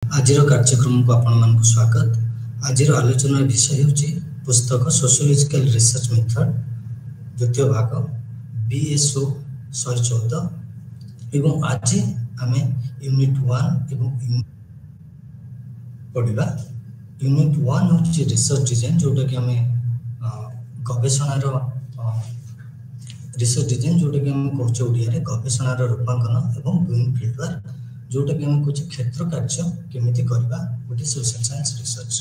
आज कार्यक्रम को आपण मान स्वागत। आज आलोचना विषय हूँ पुस्तक सोशियोलॉजिकल रिसर्च मेथड द्वितीय भाग BSO 114 एवं आज आम यूनिट 1 एवं पढ़ा। यूनिट 1 हूँ रिसर्च डिजाइन जोटा कि आम गवेषणार रिसर्च डिजाइन जोटा कि आम कहे ओडिया गवेषणार रूपांकन एवं डूइंग फील्ड वर्क जोटा कि आम कहे क्षेत्र कार्य केमिति करबा गोटे सोशल साइंस रिसर्च।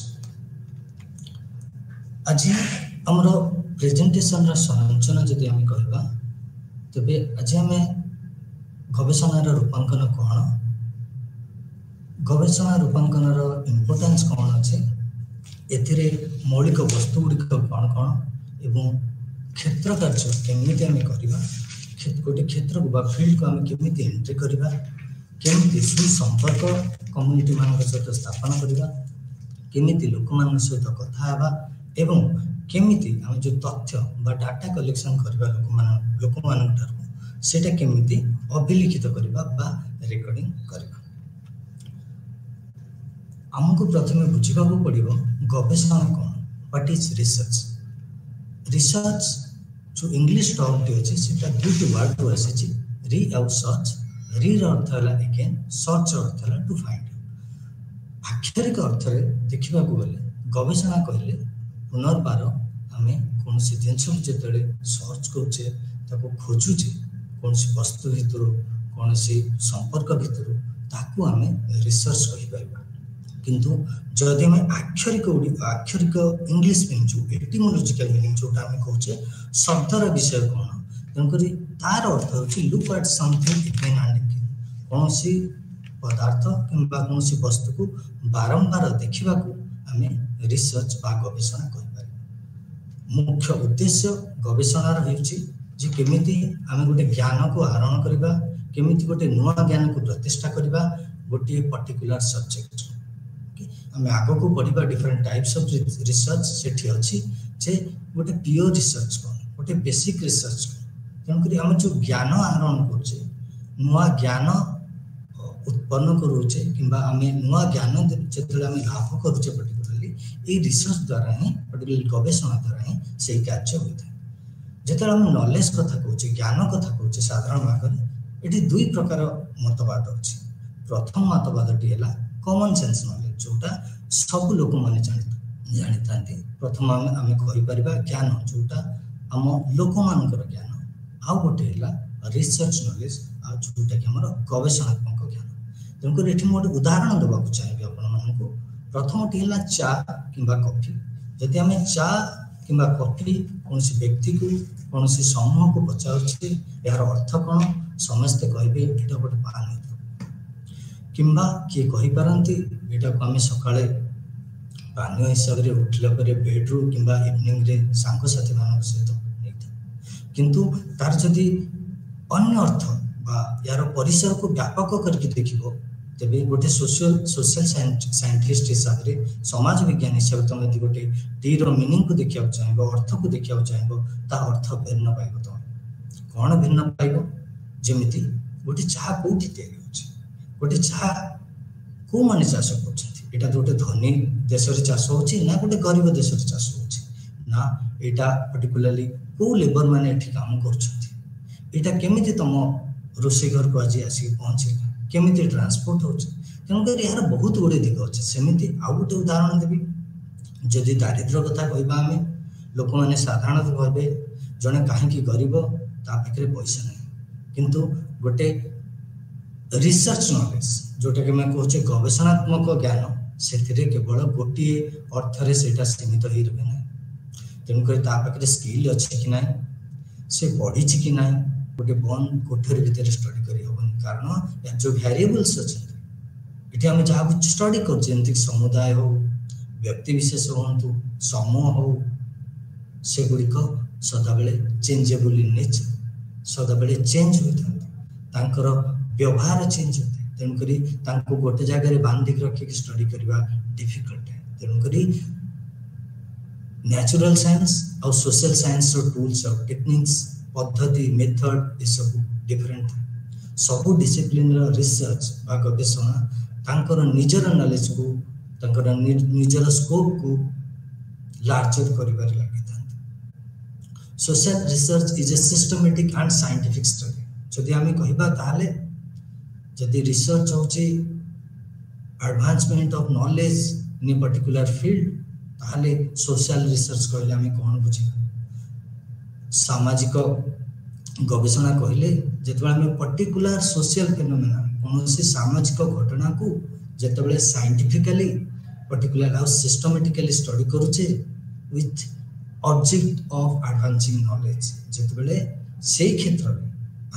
आज हमर प्रेजेंटेशन संरचना जदि आम कहबा तबे आज आम गवेषणार रूपांकन कौन, गवेषणा रूपांकन इम्पोर्टेंस कौन अच्छे, एथिरे मौलिक वस्तु गुड़िक कौन कौन एवं क्षेत्र कार्य केमिति आम करबा, गोटे क्षेत्र को फील्ड को आम केमिति एंट्री करबा, केमिति सुसंपर्क कम्युनिटी मान सहित स्थापन करबा, केमिति लोक मान सहित कथा हेबा एवं केमिति आम जो तथ्य बा डाटा कलेक्शन करबा लोक मान सेटा केमिति अभिलिखित करबा बा रेकॉर्डिंग करबा। हमको प्रथमे बुझिबा को पड़िबो गवेषणा कोन, व्हाट इज रिसर्च। रिसर्च जो इंग्लिश टर्म टी अछि सेटा दुटी वर्ड को आसी री आउ सर्च। री अर्थ है अगेन, सर्च अर्थ है टू फाइंड। आक्षरिक अर्थ रे देखिबा को गले गवेषणा कहले पुनर्बार आमे कोनसी जिंस को जेतले सर्च करछे ताको खोजुचे कोनसी वस्तु भितर कोनसी संपर्क भितर ताको आमे रिसर्च कहि परबा। किंतु जदि आमे आक्षरिक इंग्लिश मीनिंग जो एटिमोलॉजिकल मीनिंग जोटा आमे कहछे शब्दर विषय कोन, तनकरी तार अर्थ होछि look at something again and again. कोनसी पदार्थ किंबा कोनसी वस्तु को बारंबार देखिबा को आमे रिसर्च बा गवेषणा कहि पारि। मुख्य उद्देश्य गवेषणार होछि जे केमिति आमे गोटे ज्ञान को आहरण करबा, केमिति गोटे नुवा ज्ञान को प्रतिष्ठा करबा गोटे पर्टिकुलर सब्जेक्ट। आमे आगो को पढिबा डिफरेंट टाइप्स ऑफ रिसर्च सेठी अछि जे गोटे प्योर रिसर्च कोन, गोटे बेसिक रिसर्च कोन। तनकरी आमे जो ज्ञान आहरण करछे, नुवा ज्ञान उत्पन्न करूचे किंबा आमे नुवा ज्ञान जेतले आमे लाभ करूचे पर्टिकुलरली ए रिसर्च द्वारा ही पर्टिकुलर गवेषणा द्वारा ही सेही कार्य होइଥାଏ। जेतले आमे नॉलेज कथा कहूचे, ज्ञान कथा कहूचे साधारण भागरे एठी दुई प्रकार मतवाद अछि। प्रथम मतवादटी हैला कॉमन सेंस नॉलेज जोटा सब लोक माने जानितांती। प्रथम आमे कहि परिबा ज्ञान जोटा हम लोक मानकर ज्ञान, आ गोटे हैला रिसर्च नॉलेज आ जोटा कि हमर गवेषणात्मक ज्ञान। तनकर एठी मोटे उदाहरण देबा को चाहिबे आपण मानको। प्रथमटी हैला चा किंबा कॉफी। जदि हमें चा किंबा कॉफी कोनसी व्यक्ति को कोनसी समूह को पचाउछि यार अर्थ कोन, समस्त कहबे एटा गोटे पानी किंबा के कहि पारंती एटा को हमें सकाळे पानी हिसाब रे उठला परे बेडरूम किंबा इवनिंग रे सांग साथी मान सहित नैथा। किंतु तार जदि अन्य अर्थ बा यार परिसर को व्यापक करके देखिबो तबे गोटे सोशल साइंटिस्ट हिसाब रे समाज विज्ञान हिसाब तुम यदि गोटे टी रो मीनिंग को देखिया चाहिबो, अर्थ को देखिया चाहिबो, ता अर्थ भिन्न पाइबो। तुम कोन भिन्न पाइबो, जेमिति गोटे चाह कोठी तयारी होछि, गोटे चाह को माने चाष करछथि, एटा गोटे धनी देश रे चाष होछि ना गोटे गरीब देश रे चाष होछि ना, एटा पर्टिकुलरली को लेबर माने एठी काम करछथि, एटा केमिति तम रोसे घर को आज आसी पहुंचे, केमिति ट्रांसपोर्ट होछि। तनकर यार बहुत गुडे दिग अछि। सेमिति आ गोटे उदाहरण देबी, जदि दारिद्र्य कथा कहबा आमे लोक माने साधारणतः कहबे जने काहे कि गरीब ता पाखरे पैसा नै, किंतु गोटे रिसर्च नॉलेज जोटा कि मैं कहूचे गवेषणात्मक ज्ञान सेथिरे केवल गोटे अर्थ रे सेटा सीमित होई रहबे नै। तनकर ता पाखरे स्किल अछि कि नै, से पढ़ी छि कि नै, गोटे बंद कोठरी भीतर स्टडी करी होबन। कारण या जो वेरिएबल्स अछि एठी हम जहा स्टडी कर जेंति समुदाय हो, व्यक्ति विशेष होंतु, समूह हो, से गुडी को सदा बेले चेंजेबल इन नेचर, सदा बेले चेंज होइथांती, तांकर व्यवहार चेंज होते। तनकरी तांको गोटे जगह रे बांधी रखि के स्टडी करबा डिफिकल्ट है। तनकरी नेचुरल साइंस और सोशल साइंस रो टूल्स और टेक्निक्स पद्धति मेथड ए सब डिफरेंट। सब डिसिप्लिन रो रिसर्च बा गवेषणा तांकर निजर नॉलेज को तांकर निजर स्कोप को लार्जर करिबार लागि थांती। Social research is a systematic and scientific study. जदि आमे कहिबा ताहाले जदि रिसर्च होची advancement of knowledge in a particular field ताहाले सोशल रिसर्च कहले आमे कोन बुझिबा। सामाजिक गवेषणा कहले जेतबे आमे पर्टिकुलर सोशल फेनोमेना कोनोसी सामाजिक घटना को जेतबे scientifically particular how systematically study करूचे with object of advancing knowledge जेतबे से क्षेत्र में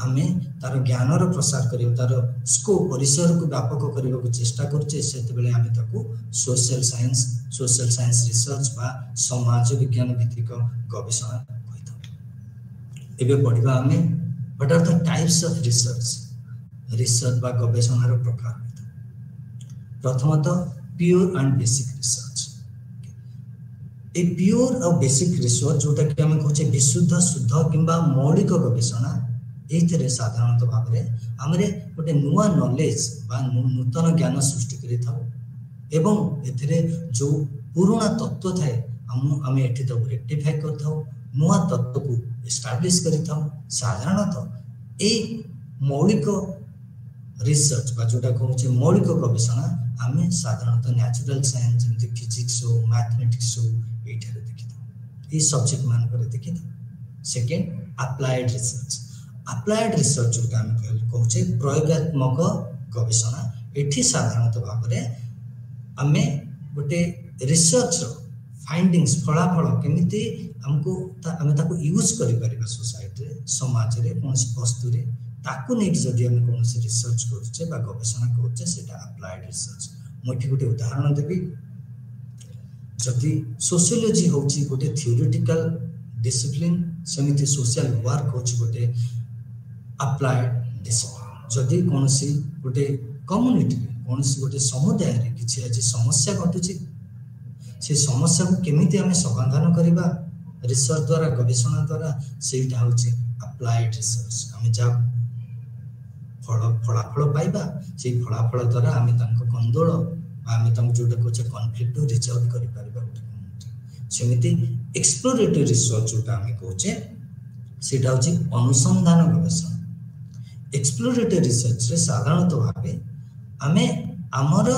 आमे तार ज्ञानर प्रसार करियो तार स्कोप परिसर को व्यापक करबा को चेष्टा करछे सेतबेले आमे ताको सोशल साइंस रिसर्च बा समाज विज्ञान भित्तिक गवेषणा कहिता। एबे पढिबा आमे what are the types of research बा गवेषणार प्रकार। प्रथमतः प्योर एंड बेसिक रिसर्च। ए प्योर और बेसिक रिसर्च जोटा कि आमे कहछे विशुद्ध शुद्ध किंबा मौलिक गवेषणा एथरे साधारणतः भाव में हमरे गोटे नुआ नॉलेज बा नूतन ज्ञान सृष्टि करि थाउ एवं एथरे जो पुराना तत्व थाए हम एठी तो रेक्टिफाई कर थाउ नुआ तत्व को एस्टैब्लिश करि थाउ। साधारणतः ए मौलिक रिसर्च बा जोटा कहउछे मौलिक गवेषणा आमे साधारणतः नेचुरल साइंस जेमति फिजिक्स हो मैथमेटिक्स हो एठरे देखि थाउ ए सब्जेक्ट मान करे देखि थाउ। सेकंड अप्लाइड रिसर्च जोटा हम कहउछे प्रयोगात्मक गवेषणा। एठी साधारणतः भाव में आमे गोटे रिसर्च फाइंडिंग्स फलाफल केमिति हमको आमे ताको यूज करि परिबा सोसाइटी रे समाज रे कोनसी वस्तु रे ताको नै जदि हम कोनसी रिसर्च करछे बा गवेषणा करछे सेटा अप्लाइड रिसर्च। मोठी गोटे उदाहरण देबी जदि सोशियोलॉजी होची गोटे थ्योरेटिकल डिसिप्लिन समिति सोशल वर्क होची गोटे अप्लाइड डिसिप्लिन। जदि कोनसी गोटे कम्युनिटी कोनसी गोटे समुदाय रे किछि आज समस्या घटुची से समस्या को केमिति हमें समाधान करिबा रिसर्च द्वारा गवेषणा द्वारा सेटा होची अप्लाइड रिसर्च। हमें जा फलाफल पाइबा से फलाफल द्वारा हमें तांको कंदोल हमें तांको जोटा कोचे कॉन्फ्लिक्ट रिजॉल्व करि परिबा गोटे सेमिति एक्सप्लोरेटरी रिसर्च जोटा हमें कोचे सेटा होची अनुसंधान गवेषणा। एक्सप्लोरेटरी रिसर्च रे साधारणतः भाबे हमें हमर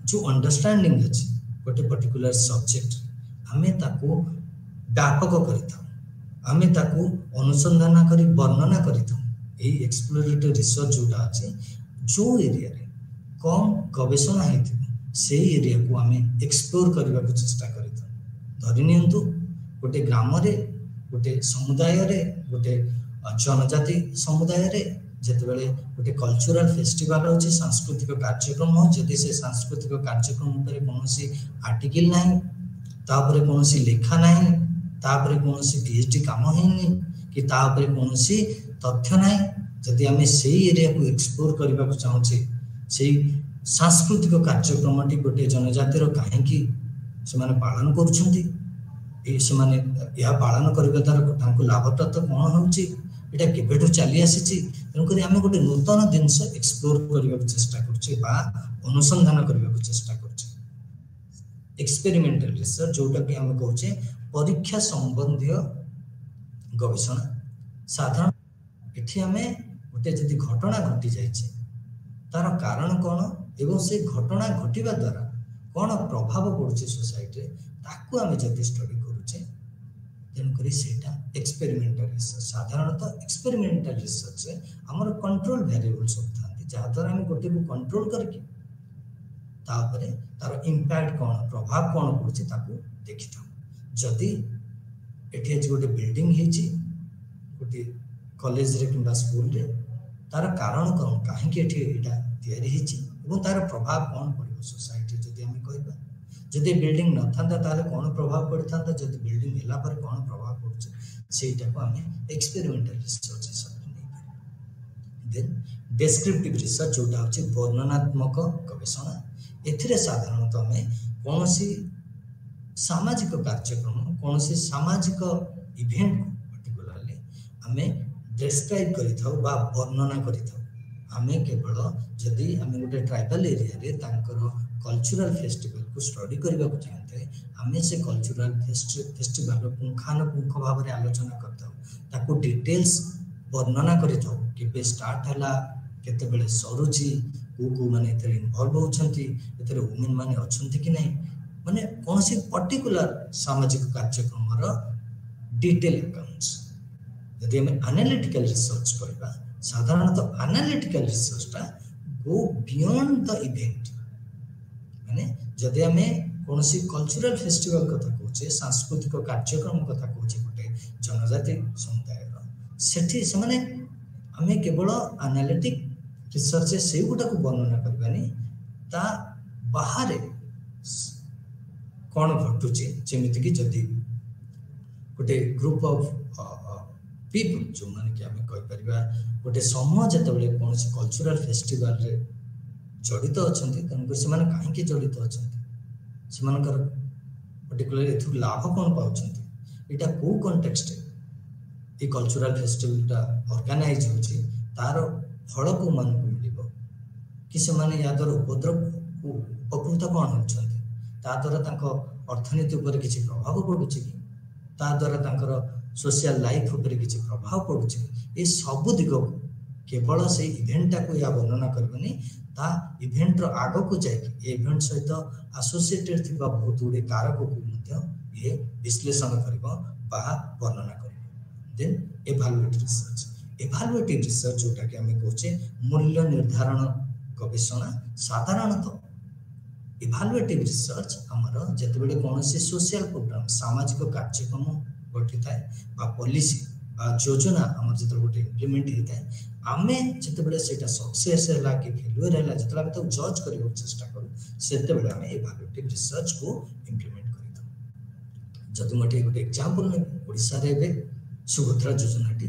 जो अंडरस्टैंडिंग अछि गोटे पर्टिकुलर सब्जेक्ट हमें ताको व्यापक करिता हमें ताको अनुसंधान करी वर्णना करिता। ए एक्सप्लोरेटरी रिसर्च जोटा अछि जो एरिया रे कम गवेषणा हेति से एरिया को हमें एक्सप्लोर करबा को चेष्टा करिता। धरि नियंतु गोटे ग्राम रे गोटे समुदाय रे गोटे जनजाति समुदाय रे जेतेबेले गोटे कल्चरल फेस्टिवल होची सांस्कृतिक कार्यक्रम हो जदि से सांस्कृतिक कार्यक्रम ऊपर कोनोसी आर्टिकल नाही तापरे कोनोसी लेखा नाही तापरे कोनोसी पीएचडी काम हेनी कि तापरे कोनोसी तथ्य नाही जदि हमें सेही एरिया को एक्सप्लोर करबा को चाहूचे सेही सांस्कृतिक कार्यक्रमटी गोटे जनजाति रो काहे कि से माने पालन करूछंती ए से माने या पालन करबा द्वारा तांको लाभप्रद कोन होउची एटा केबेठो चली आसीची तेनु करी हमें गोटे नूतन जिंस एक्सप्लोर करबा को चेष्टा करछे बा अनुसंधान करबा को चेष्टा करछे। एक्सपेरिमेंटल रिसर्च जोटा कि हम कहउचे परीक्षा संबंधी गवेषणा। साधारण एठी हमें गोटे जदि घटना घटी जाइछे तार कारण कोन एवं से घटना घटिबा द्वारा कोन प्रभाव पड़ुचे सोसाइटी रे ताकू हमें जदि स्टडी करूचे तेनु करी सेटा एक्सपेरिमेंटल रिसर्च। साधारणतः एक्सपेरिमेंटल रिसर्च रे हमर कंट्रोल वेरिएबल्स होतांती जा द्वारा हम गोटे को कंट्रोल करके तापरे तार इंपैक्ट कोन प्रभाव कोन पड़ुचे ताकू देखिता। जदि एठी आज गोटे बिल्डिंग हेची गोटे कॉलेज रे किंबा स्कूल रे तार कारण कोन काहे कि एठी एटा तयारी हेची एवं तार प्रभाव कोन पड़िबो सोसाइटी जदि हम कहबा जदि बिल्डिंग न थांता ताले कोन प्रभाव पड़िथांता जदि बिल्डिंग हेला पर कोन प्रभाव पड़ुचे सेटा को हमें एक्सपेरिमेंटल रिसर्च हिसाब से नहीं पारे। देन डेस्क्रिप्टिव रिसर्च जोटा होची वर्णनात्मक गवेषणा। एथिरे साधारणतः हमें कोनोसी सामाजिक कार्यक्रम कोनोसी सामाजिक इवेंट को पर्टिकुलरली हमें डिस्क्राइब करिथाउ बा वर्णना करिथाउ आमे केवल जदि आमे गोटे ट्राइबल एरिया रे तांकर कल्चरल फेस्टिवल को स्टडी करबा को चाहते आमे से कल्चरल फेस्टिवल पुंखानुपुंख भाव में आलोचना करता ताको डिटेल्स वर्णना करता केबे स्टार्ट हला केते बेले सरुची को माने एतरे इन्वॉल्व होछंती एतरे वुमेन माने अछंती कि नहीं माने कोनसी पर्टिकुलर सामाजिक कार्यक्रम रो डिटेल अकाउंट्स यदि हम एनालिटिकल रिसर्च करबा साधारणतः एनालिटिकल रिसर्च टा गो बियॉन्ड द इवेंट माने जदि हमें कोनसी कल्चरल फेस्टिवल कथा कहूचे सांस्कृतिक कार्यक्रम कथा कहूचे गोटे जनजाति समुदाय रो सेठी से माने हमें केवल एनालिटिक रिसर्च से गुटा को वर्णना करबानी ता बाहर कौन घटुचे जेमिति कि जदि गोटे ग्रुप ऑफ पीपल जो माने कि हमें कहि परिबा गोटे समूह जतबेले कोन से कल्चरल फेस्टिवल रे जड़ित अछंती तनको से माने काहे के जड़ित अछंती से मानकर पर्टिकुलर एथु लाभ कोन पाउछंती एटा को कॉन्टेक्स्ट ए कल्चरल फेस्टिवल ता ऑर्गेनाइज होची तार फल को मान को मिलिबो कि से माने या दर उपद्रव उपकृत कोन होछंती ता द्वारा तांको अर्थनीति ऊपर किछि प्रभाव पडुछि कि ता द्वारा तांकर सोशल लाइफ ऊपर किछि प्रभाव पडुछि ए सब दिग केवल से इवेंट को या वर्णना करबनी ता इवेंट रो आगो को जाय कि इवेंट सहित एसोसिएटेड थिबा बहुत गुडी कारक को मध्य ये विश्लेषण करबो बा वर्णना करबो देन इवैल्यूएटिव रिसर्च जोटा कि हमें कहचे मूल्य निर्धारण गवेषणा साधारणतः इवैल्यूएटिव रिसर्च हमर जतबेले कोनोसी सोशल प्रोग्राम सामाजिक कार्यक्रम घटी थाए बा पॉलिसी बा योजना हमर जतबेले गोटे इंप्लीमेंट होता है आमे जतबेले सेटा सक्सेस हैला कि फेल्युअर हैला जतबेले तो जज करियो चेष्टा करू सेतबेले हमें इवैल्यूएटिव रिसर्च को इंप्लीमेंट करितो जदि मटे गोटे एग्जांपल ने ओडिसा रे बे सुभद्रा योजना टी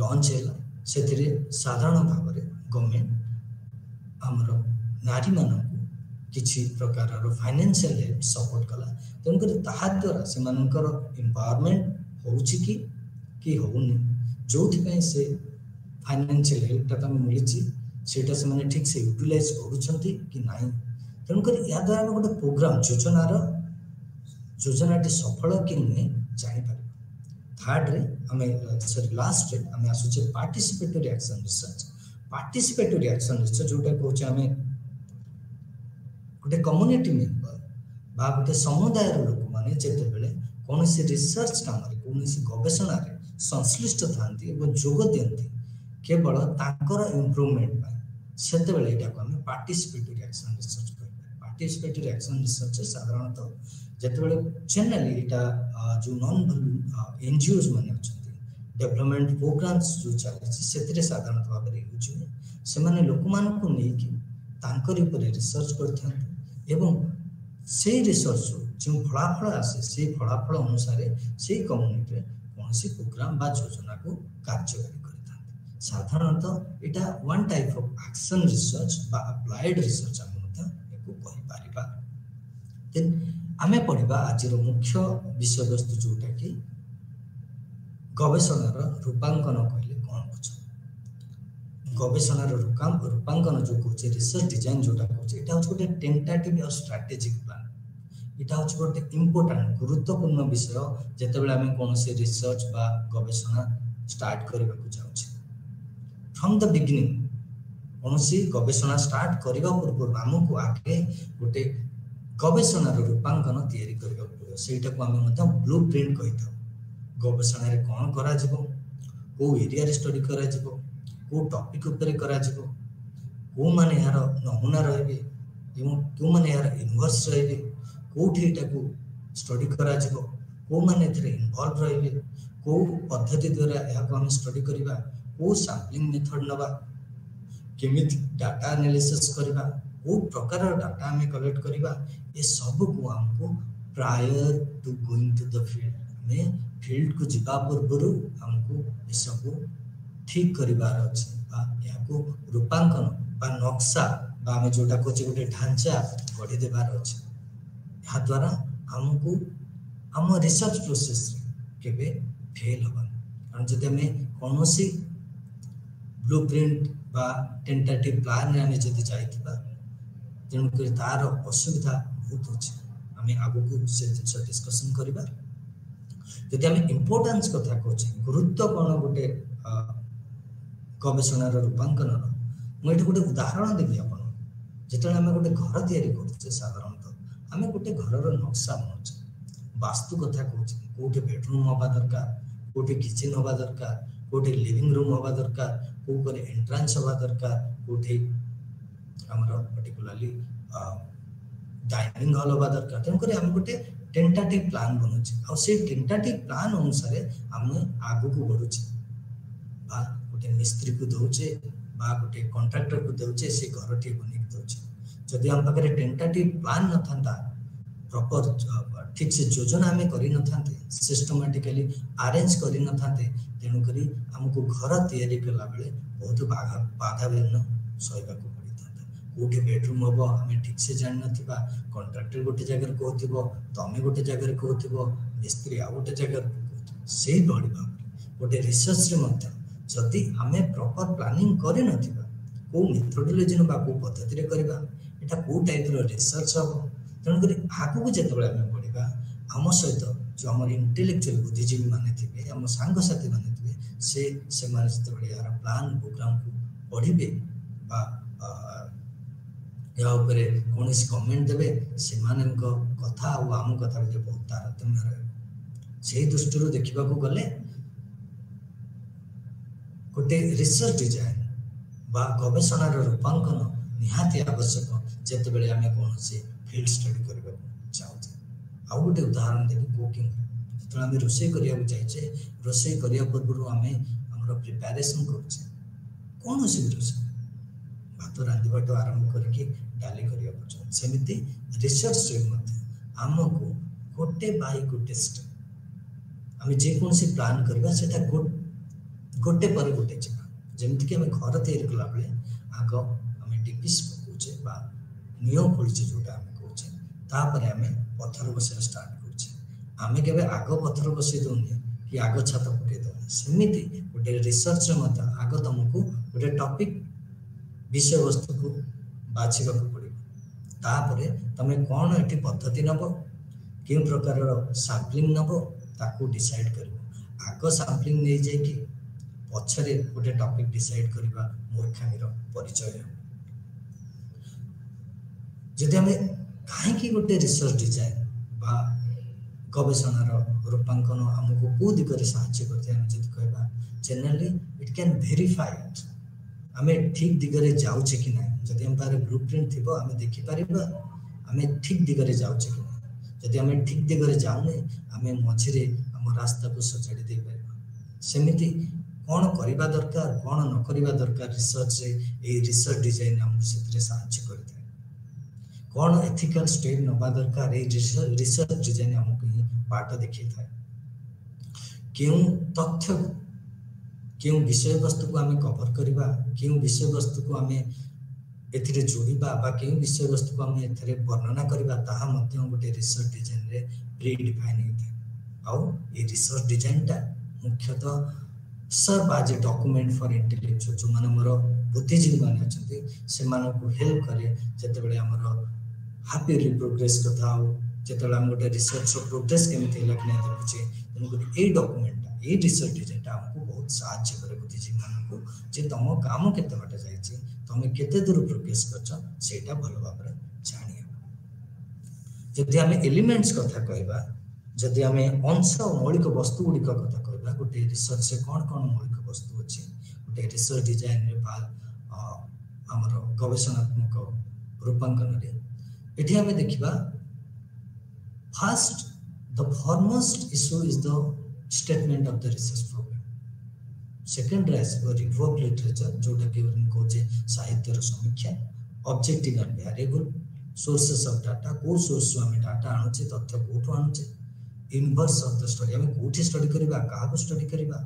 लॉन्च हैला सेथिरे साधारण भाव रे गवर्नमेंट हमर नारी मानन किछि प्रकार रो फाइनेंशियल हेल्प सपोर्ट कला तनकर ताहा द्वारा से मानकर एम्पावरमेंट होउछि कि होउनी जोथि पय से फाइनेंशियल हेल्प ता हम मिलिछि सेटा से माने ठीक से यूटिलाइज करूछंती कि नाही तनकर या द्वारा हम गोटे प्रोग्राम योजनाटी सफल कि नहीं जानि पारि थर्ड रे हमें सॉरी लास्ट रे हमें आसुचे पार्टिसिपेटरी एक्शन रिसर्च जोटा कहूचे हमें गोटे कम्युनिटी मेंबर बा गोटे समुदाय लोक माने जेते बेले कोनोसी रिसर्च काम रे कोनोसी गवेषणा रे संश्लिष्ट थांती एवं जोग दियंती केवल ताकर इंप्रूवमेंट पाई सेते बेले एटा को हमें पार्टिसिपेटरी एक्शन रिसर्च कहबे पार्टिसिपेटरी एक्शन रिसर्च साधारणतः जेते बेले जनरली एटा जो नॉन एनजीओज माने अछंती डेवलपमेंट प्रोग्राम्स जो चले सेतरे साधारणतः भाव रे यूज से माने लोक मान को नै कि तांकर ऊपर रिसर्च करथन एवं से रिसर्च जो फलाफल आसे से फलाफल अनुसार से कम्युनिटी कोनसी प्रोग्राम बा योजना को कार्यकारी करथन साधारणतः एटा one type of action research बा अप्लाइड रिसर्च हम मत एको कहि पारिबा देन हमें पढ़िबा आज रो मुख्य विषय वस्तु जोटा कि गवेषणार रूपांकन कहले कोन बुझ गवेषणार रूपांकन जो कहचे रिसर्च डिजाइन जोटा कहचे एटा होछ गोटे टेंटेटिव और स्ट्रेटेजिक प्लान एटा होछ गोटे इंपोर्टेंट गुरुत्वपूर्ण विषय जते बेला हमें कोनसे रिसर्च बा गवेषणा स्टार्ट करबा को जाउछे फ्रॉम द बिगिनिंग कोनसी गवेषणा स्टार्ट करबा पूर्व हमको आगे गोटे गवेषणार रूपांकन तयारी करबा पड़ो सेटा को हमें मतलब ब्लूप्रिंट कहितो गवेषणा रे कोन करा जिवो को एरिया रे स्टडी करा जिवो को टॉपिक ऊपर करा जिवो को माने यार नमूना रहबे एवं को माने यार इन्वर्स रहबे कोठी एटा को स्टडी करा जिवो को माने एथरे इन्वॉल्व रहबे को पद्धति द्वारा या को हम स्टडी करबा को सैंपलिंग मेथड नबा केमिति डाटा एनालिसिस करबा वो प्रकार डाटा हमें कलेक्ट करबा ये सब को हमको prior to going to the field में फील्ड को जिबा पूर्व हमको ये सब ठीक करिवार अछि बा या को रूपांकन बा नक्शा बा हमें जोटा कोचे गोटे ढांचा गढी देबार अछि या द्वारा हमको हम रिसर्च प्रोसेस केबे फेल होबा कारण जदि हमें कोनोसी ब्लूप्रिंट बा टेंटेटिव प्लान रे आमे जदि जाइतिबा तेणु कर तार असुविधा बहुत अच्छे आम आगु को से जिन डिस्कसन करवा जदि आम इम्पोर्टान्स कथा कहे गुरुत्व कौन गोटे गवेषणार रूपांकन मुझे गोटे उदाहरण देवी आप जो आम गोटे घर या साधारणतः आम गोटे घर नक्शा बनाऊे वास्तु कथा कहे कौटे बेडरूम हवा दरकार कौटे किचेन हवा दरकार कौटे लिविंग रूम हवा दरकार कौटे एंट्रांस हवा दरकार कौटे आमर पर्टिकुलाली डाइनिंग हॉल हवा दरकार तेणुक आम गोटे टेंटेटिव प्लान बनाऊे आ टेंटेटिव प्लान अनुसार आम आगु को बढ़ुचे गोटे मिस्त्री को दौचे गोटे कॉन्ट्रैक्टर को दौचे से घर टे बन दौचे जदि आम पाखे टेंटेटिव प्लान न था प्रॉपर ठीक से योजना आम कर सिस्टमेटिकली अरेंज कर तेणुक आमको घर तैयारी कला बेले बहुत बाधा विघ्न सहवाक पड़ता कौटे बेडरूम हम आम ठीक से जान ना कॉन्ट्रैक्टर गोटे जगह कहथिबो तमे गोटे जगह कहथिबो मिस्त्री आ गोटे जगह से भाव गोटे रिसर्च रे जदि आम प्रॉपर प्लानिंग कर नथिबा को मेथोडोलॉजी बा को पद्धति रे करबा एटा को टाइप रो रिसर्च हम तेणुक आगू जिते आम बढ़ा आम सहित जो आम इंटेलेक्चुअल बुद्धिजीवी माने थे आम सांगसाथी माने थे से यार प्लान प्रोग्राम को पढ़े या कौन कमेंट देवे से कथा आम कथा बहुत तारतम्य रहे से दृष्टि देखा गले गोटे रिसर्च डिजाइन बा गवेषणार रूपांकन निहाती आवश्यक जिते आम कौन फील्ड स्टडी करने चाहूँ आउ गोटे उदाहरण देवी कुकिंग जो आम रोसे जाइए रोसे पूर्व आम आम प्रिपेरेसन करुचे कौन सी रोसे भात रांधिबाट आरंभ करके डाली करने सेमती रिसर्च आमको गोटे बाय गोटे स्टेप आम जेकोसी प्लान करवा से गोटे पर गोटे जावा जमीक आम घर तैयारी कला बेले आग आम डिपिस पकाचे नियो खोलचे जोटा आम कहे तापर आम पत्थर बसैया स्टार्ट करुचे आम के आग पत्थर बसई दौनी कि आग छात पकई दौनी सेमती गोटे रिसर्च आग तुमको गोटे टॉपिक विषय वस्तु को बाछा पड़ो तापर तुम कौन ये पद्धति नब कि प्रकार सैंपलिंग नब ताकू डिसाइड कर आग सैंपलिंग नहीं जाकि पछरे गोटे टॉपिक डिसाइड करवा मूर्खामी परिचय जदि आम कहीं गोटे रिसर्च डिजाइन बा गवेषणार रूपांकन आमको कौ दिगरे साहाय्य करते कहवा जनरली इट कैन वेरीफाई आम ठीक दिगरे जाऊे कि ना जदि आम पारे ब्लू प्रिंट थी आम देखिपर आम ठीक दिगरे जाऊे कि ना जदि आम ठीक दिगरे जाऊने आम मझे आम रास्ता को सजाड़ी दे पार सेमती कौन करवा दरकार कौन न करवा दरकार रिसर्च रे रिसर्च डिजाइन आमको से साहाय्य करता है कौन एथिकल स्टेप नवा दरकार रिसर्च डिजाइन आमको ही बाट देखी था क्यों तथ्य क्यों विषय वस्तु को आम कवर करवा क्यों विषय वस्तु को आम एथिरे जोड़िबा बा क्यों विषय वस्तु को आम एथिरे वर्णना करवा ताहा मध्य गोटे रिसर्च डिजाइन रे प्री डिफाइन होता है आउ ये रिसर्च डिजाइन टा मुख्यतः सर्व आज ए डॉक्यूमेंट फॉर इंटेलेक्चुअल जो माने मोर बुद्धिजीवी माने अछंती से माने को हेल्प करे जते बेले हमर हैप्पी प्रोग्रेस कथा हो जते बेले हम गोटे रिसर्च प्रोग्रेस केमिति होला कि नै देखुचे तेणुक ए डॉक्यूमेंट ए रिसर्च डिजाइन हमको बहुत साहाय्य करे बुद्धिजीवी मान को जे तुम काम केते बाटे जाइछि तुम केते दूर प्रोग्रेस करछ सेटा भलो भाबरे जानिया जदि हम एलिमेंट्स कथा कहबा जदि हम अंश मौलिक वस्तु गुड़िक कथा कहबा गोटे रिसर्च से कौन कौन मौलिक वस्तु अच्छे गोटे रिसर्च डिजाइन रे आमर गवेषणात्मक रूपांकन रे एठी हमें देखिबा first the foremost issue is the statement of the research problem second rise review of literature जोटा कि कोचे साहित्य समीक्षा objective and variable sources of data को सोर्स हम डाटा आनुचे तथ्य कोठो आनुचे इनवर्स ऑफ द स्टडी हमें कोठी स्टडी करबा कहा को स्टडी करबा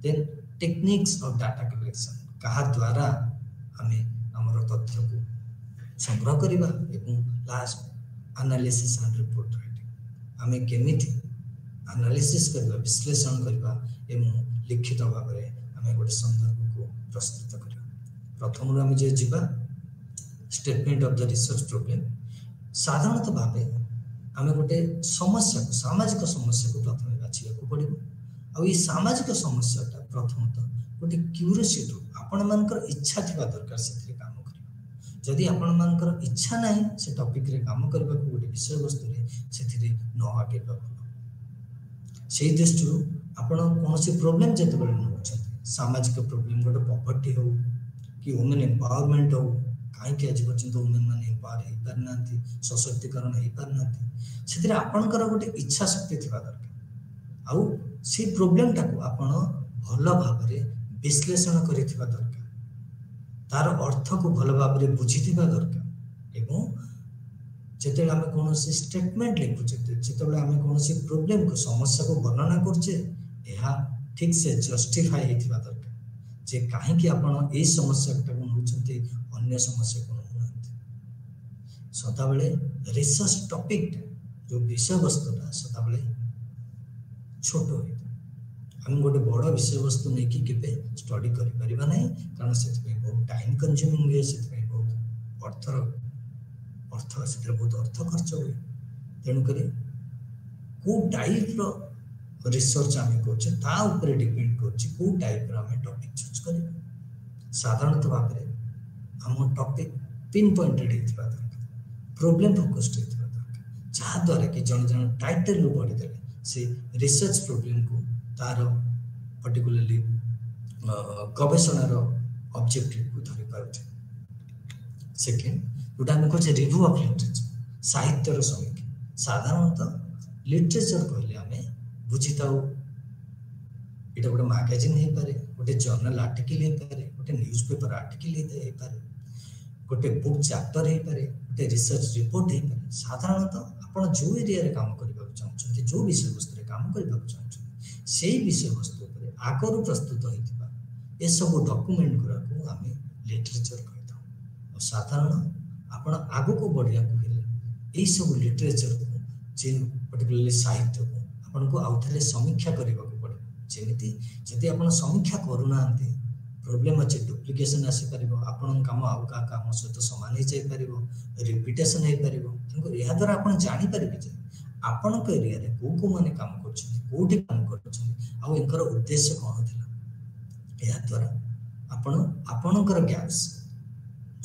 then techniques of data collection कहा द्वारा हमें हमर तथ्य को संग्रह करबा एवं last analysis and report writing हमें केमिति एनालिसिस करबा विश्लेषण करबा एवं लिखित भाव में हमें गोटे संदर्भ को प्रस्तुत करबा प्रथम आम जे जीवा statement of the research problem साधारणतः भावे आम गोटे समस्या को सामाजिक समस्या को प्रथम बाछा पड़ो आ सामाजिक समस्याटा प्रथमतः गोटे क्यूरियोसिटी आपण मानकर इच्छा थिबा दरकार से काम कर जदि आपण मानकर इच्छा नहीं से टॉपिक रे काम करबा को गोटे विषय वस्तु रे सेथिरे न आगे भलो से दृष्टि आपण कोनोसी प्रॉब्लम जते बले न सामाजिक प्रॉब्लम गोटे पॉवर्टी हो कि वुमेन एम्पावरमेंट हो कहीं आज पर्यटन वुमेन मैंने एम्पावर हो पारना सशक्तिकरण हो पारना से आपणकर गोटे इच्छा शक्ति थी दरकार आउ से प्रोब्लेम टाको आपण भल भाव विश्लेषण करिथिबा दरकार तार अर्थ को भल भाव बुझीथिबा दरकार एवं जेते आमे कोनोसी स्टेटमेंट लिखुचे जेते आमे कोनोसी प्रॉब्लम को समस्या को वर्णना करछे एहा ठीक से जस्टिफाई हेथिबा दरकार जे काहे कि आपण ए समस्या टाको नउछन्ते अन्य समस्या को नउछन्ते सदा बेले रिसर्च टॉपिक जो विषय वस्तुटा सदा बेले छोट हो हम गोटे बड़ विषय वस्तु नहीं कि केबे स्टडी करि परिबा नहीं कारण से बहुत टाइम कंज्यूमिंग है से बहुत अर्थ से बहुत अर्थ खर्च हुए तेणु करी को टाइप रो रिसर्च आम कर डिपेंड कर टाइप आम टॉपिक चूज कर साधारणतः भाव में आम टॉपिक पिन पॉइंटेड होता दरकार प्रॉब्लम फोकस्ड होता दरकार जहाद्वारा कि जन जन टाइटल रू पढ़ीदे से रिसर्च प्रॉब्लम को तार पर्टिकुलरली गवेषणार ऑब्जेक्टिव को धरि पारथे सेकेंड जोटा हम कहे रिव्यू ऑफ लिटरेचर साहित्यर समीक्षा साधारणतः लिटरेचर कहले आमे बुझीता एटा गोटे मैगजीन हे पारे गोटे जर्नल आर्टिकल हे पारे गोटे न्यूज़पेपर आर्टिकल हे पारे गोटे बुक चैप्टर हे पारे गोटे रिसर्च रिपोर्ट हे पारे साधारणतः आपण जो एरिया रे काम करबा चाहछन्ते जो विषय वस्तु रे काम करबा चाहछन्ते सेही विषय वस्तु ऊपर आगरु प्रस्तुत होइतिबा ए सब डॉक्यूमेंट करा को आमे लिटरेचर कहता और साधारण आपण आगु को बढ़िया को हेले ए सब लिटरेचर को जे पर्टिकुलरली साहित्य को आपण को आउथरे समीक्षा करबा को पड़े जेमिति जदि आपण समीक्षा करूनांते प्रॉब्लम अछि डुप्लीकेशन आसी परिबो आपण काम आउ का काम सहित समान हे जाई परिबो रिपीटेशन हे परिबो तनको एहा द्वारा आपण जानि परिबे जे आपण को एरिया रे को माने काम करछथि कोठी काम करछथि आ एकर उद्देश्य कोन थिला एहा द्वारा आपण आपणकर गैप्स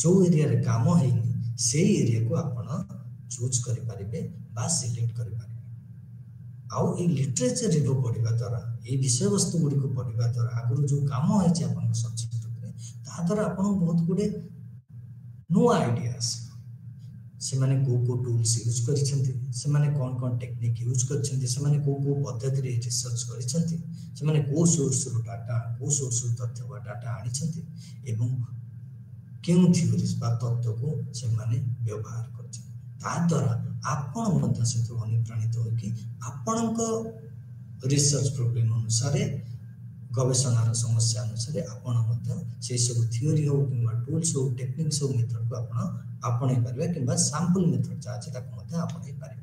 जो एरिया रे काम हेनी से एरिया को आपण चूज करि परिबे बा सिलेक्ट करि परिबे आउ ए लिटरेचर रिव्यू पढ़िबा द्वारा ए विषय वस्तु गुडी को पढ़िबा द्वारा आगु जो काम है जे अपन सब्जेक्ट रे ता द्वारा अपन बहुत गुडे नो आइडियास से माने को टूल्स यूज करिसंती से माने कोन टेक्निक यूज करछंती से माने को पद्धति रे रिसर्च करिसंती से माने को सोर्स रो डाटा को सोर्स रो तथ्य वा डाटा आनिसंती एवं केउ थ्योरीज बा तत्व को से माने व्यवहार करछन ता द्वारा आपण मध्य से तो अनुप्राणित हो कि आपण को रिसर्च प्रॉब्लम अनुसार गवेषणार समस्या अनुसार आपण मध्य से सब थ्योरी हो किबा टूल्स हो टेक्निक्स हो मेथड को आपण पारबे किबा सैंपल मेथड जा छै ताको मध्य आपण पारबे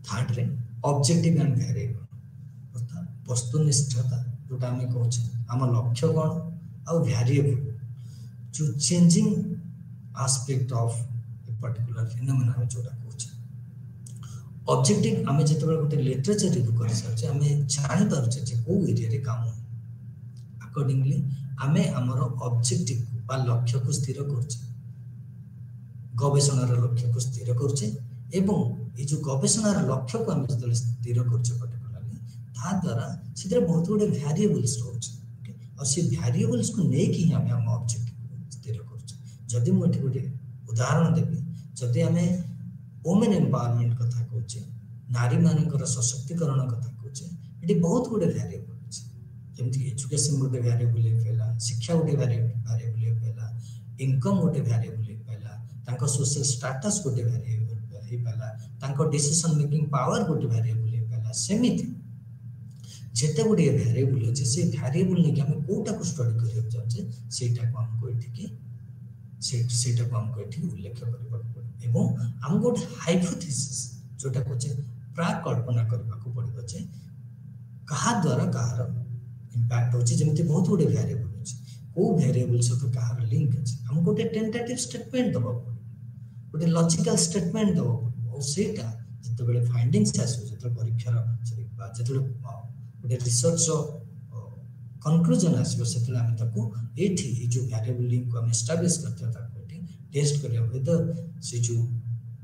थर्ड रे ऑब्जेक्टिव एंड वेरिएबल अर्थात वस्तुनिष्ठता जोटा हम कहछ हम लक्ष्य कोन आ वेरिएबल जो changing aspect of particular phenomena जोटा कहछ ऑब्जेक्टिव हमें जते बेले गोटे लिटरेचर रिव्यू कर सके हमें जानि पारछे जे को एरिया रे काम अकॉर्डिंगली हमें हमर ऑब्जेक्टिव बा लक्ष्य को स्थिर करछे गवेषणार लक्ष्य को स्थिर करछे एवं ए जो गवेषणार लक्ष्य को हम जते स्थिर करछे पर्टिकुलरली ता द्वारा सिधे बहुत गुडे वेरिएबल्स रहछ ओके और से वेरिएबल्स को नै कि हम ऑब्जेक्टिव स्थिर करछे जदि मो एठी गोटे उदाहरण देबी जदि हमें वुमेन एम्पावरमेंट कथा कहचे नारी मानकर सशक्तिकरण कथा कहचे एटी बहुत गुडे वेरिएबल अछि जेमति एजुकेशन गोटे वेरिएबल हे पेला शिक्षा गोटे वेरिएबल हे पेला इनकम गोटे वेरिएबल हे पेला तांको सोशल स्टेटस गोटे वेरिएबल हे पेला तांको डिसीजन मेकिंग पावर गोटे वेरिएबल हे पेला सेमिति जेते गुडे वेरिएबल अछि से वेरिएबल नै कि हम कोटा को स्टडी करियो जाचे सेटा को हमको एठी कि सेटा को हमको एठी उल्लेख करबा पड़े एवं हम गोटे हाइपोथेसिस जोटा कहचे प्राक कल्पना करबा को पड़िबो जे कहा द्वारा कहार इंपैक्ट होची जेमति बहुत गुडे वेरिएबल होची को वेरिएबल सहित कहार लिंक अछि हम गोटे टेंटेटिव स्टेटमेंट दबा गोटे लॉजिकल स्टेटमेंट दबा और सेटा जते बेले फाइंडिंग्स आसो जते परीक्षार सॉरी जते गोटे रिसर्च कंक्लूजन आसो सेते हम ताको एठी ए जो वेरिएबल लिंक को हम एस्टैब्लिश करते ताको एठी टेस्ट करिया वेदर से जो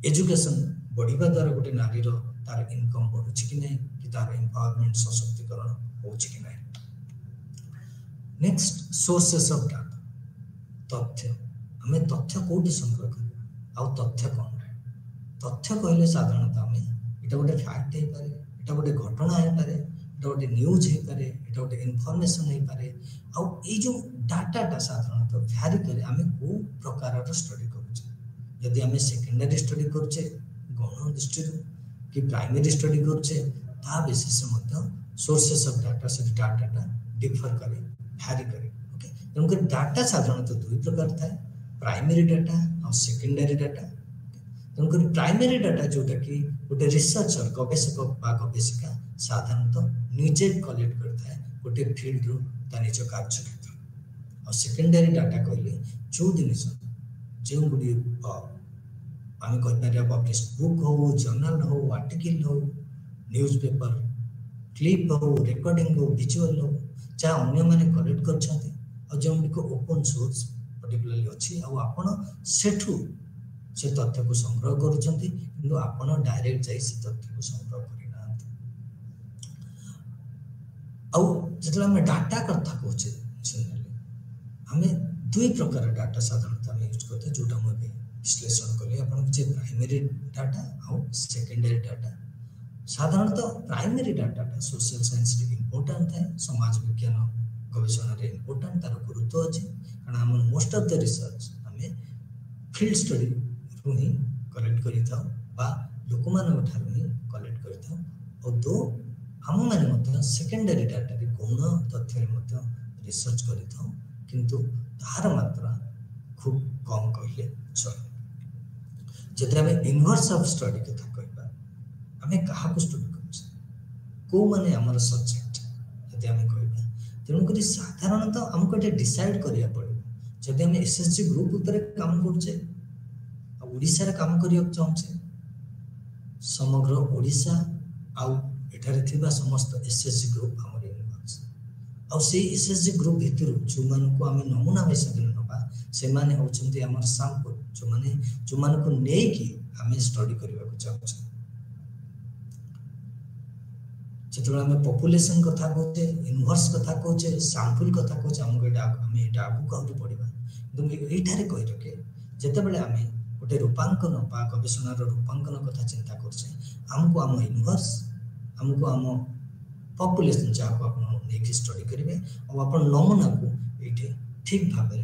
एजुकेशन बढ़िबा द्वारा गोटे नारी रो तार इनकम बढ़ुछि कि नै कि तार एम्पावरमेंट सशक्तिकरण होछि कि नै। नेक्स्ट सोर्सेस ऑफ डाटा तथ्य हमें तथ्य कोडी संग्रह करबा आ तथ्य कोन तथ्य कहले साधारणतः हमें एटा गोटे फैक्ट हे पारे एटा गोटे घटना हे पारे एटा गोटे न्यूज हे पारे एटा गोटे इन्फॉर्मेशन हे पारे आ ए जो डाटाटा साधारणतः भ्यारी करे हमें को प्रकार रो स्टडी करूचे यदि हमें सेकेंडरी स्टडी करूचे गण दृष्टि कि प्राइमरी स्टडी करूचे ता basis Madhya sources of data से डाटाटा डिफर करे भ्यारी करे ओके donc डाटा साधारणतः दुई प्रकार थाए प्राइमरी डाटा और secondary data donc primary data जोटा कि गोटे रिसर्चर गवेषक बा गवेषिका साधारणतः निजे कलेक्ट करता है गोटे फील्ड रो ता निज कार्य क्षेत्र और सेकेंडरी डाटा कहले जो जिनिस जो गुडी आम कह पब्लिश बुक हो जर्नल हो आर्टिकल हो न्यूज़पेपर क्लिप हो रिकॉर्डिंग हो विजुअल हो चाहे अन्य माने कलेक्ट करछाती और जो को ओपन सोर्स पर्टिकुलरली अछि आ आपण सेठू से तथ्य को संग्रह करूछंती किंतु आपण डायरेक्ट जाई से तथ्य को संग्रह करिना आ जतला हम डाटा कथा कहछे जनरली हमें दुई प्रकार डाटा साधारणतः हम यूज करते जोटा हम विश्लेषण कले आपण जे प्राइमरी डाटा और सेकेंडरी डाटा साधारणतः प्राइमरी डाटा सोशल साइंस रे इंपोर्टेंट है समाज विज्ञान गवेषणा रे इंपोर्टेंट तार गुरुत्व अछि कारण हम मोस्ट ऑफ द रिसर्च हमें फील्ड स्टडी रू ही कलेक्ट करि था बा लोक मान ठार ही कलेक्ट करि था और दो हम माने मत सेकेंडरी डाटा रे गुण तथ्य रे मत रिसर्च करि था किंतु तार मात्रा खूब कम कहले चल जते हम इनवर्स ऑफ स्टडी कथा कहबा हमें कहा को स्टडी करछ को माने हमर सब्जेक्ट जते हम कहबा तेनु करी साधारणतः हमको एटा डिसाइड करिया पड़े जते हम एसएससी ग्रुप ऊपर काम करछे आ ओडिसा रे काम करिया चाहछे समग्र ओडिसा आ एठारे थिबा समस्त एसएससी ग्रुप हमर यूनिवर्स आ से एसएससी ग्रुप भितर जो मान को हम नमूना हिसाब रे नबा से माने होचंती हमर सैंपल जो मान को नै कि हमें स्टडी करबा को चाहछे जतरा हम पॉपुलेशन कथा कहते इनवर्स कथा कहते सैंपल कथा कहते हम एटा आगु कहू पड़िबा किंतु एठारे कहि रखे जते बेले हमें गोटे रूपांकन बा गवेषणार रूपांकन कथा चिंता करछे हमको हम इनवर्स हमको हम पॉपुलेशन जाको आपण नेकी स्टडी करिवे और आपण नमूना को एठी ठीक भाबे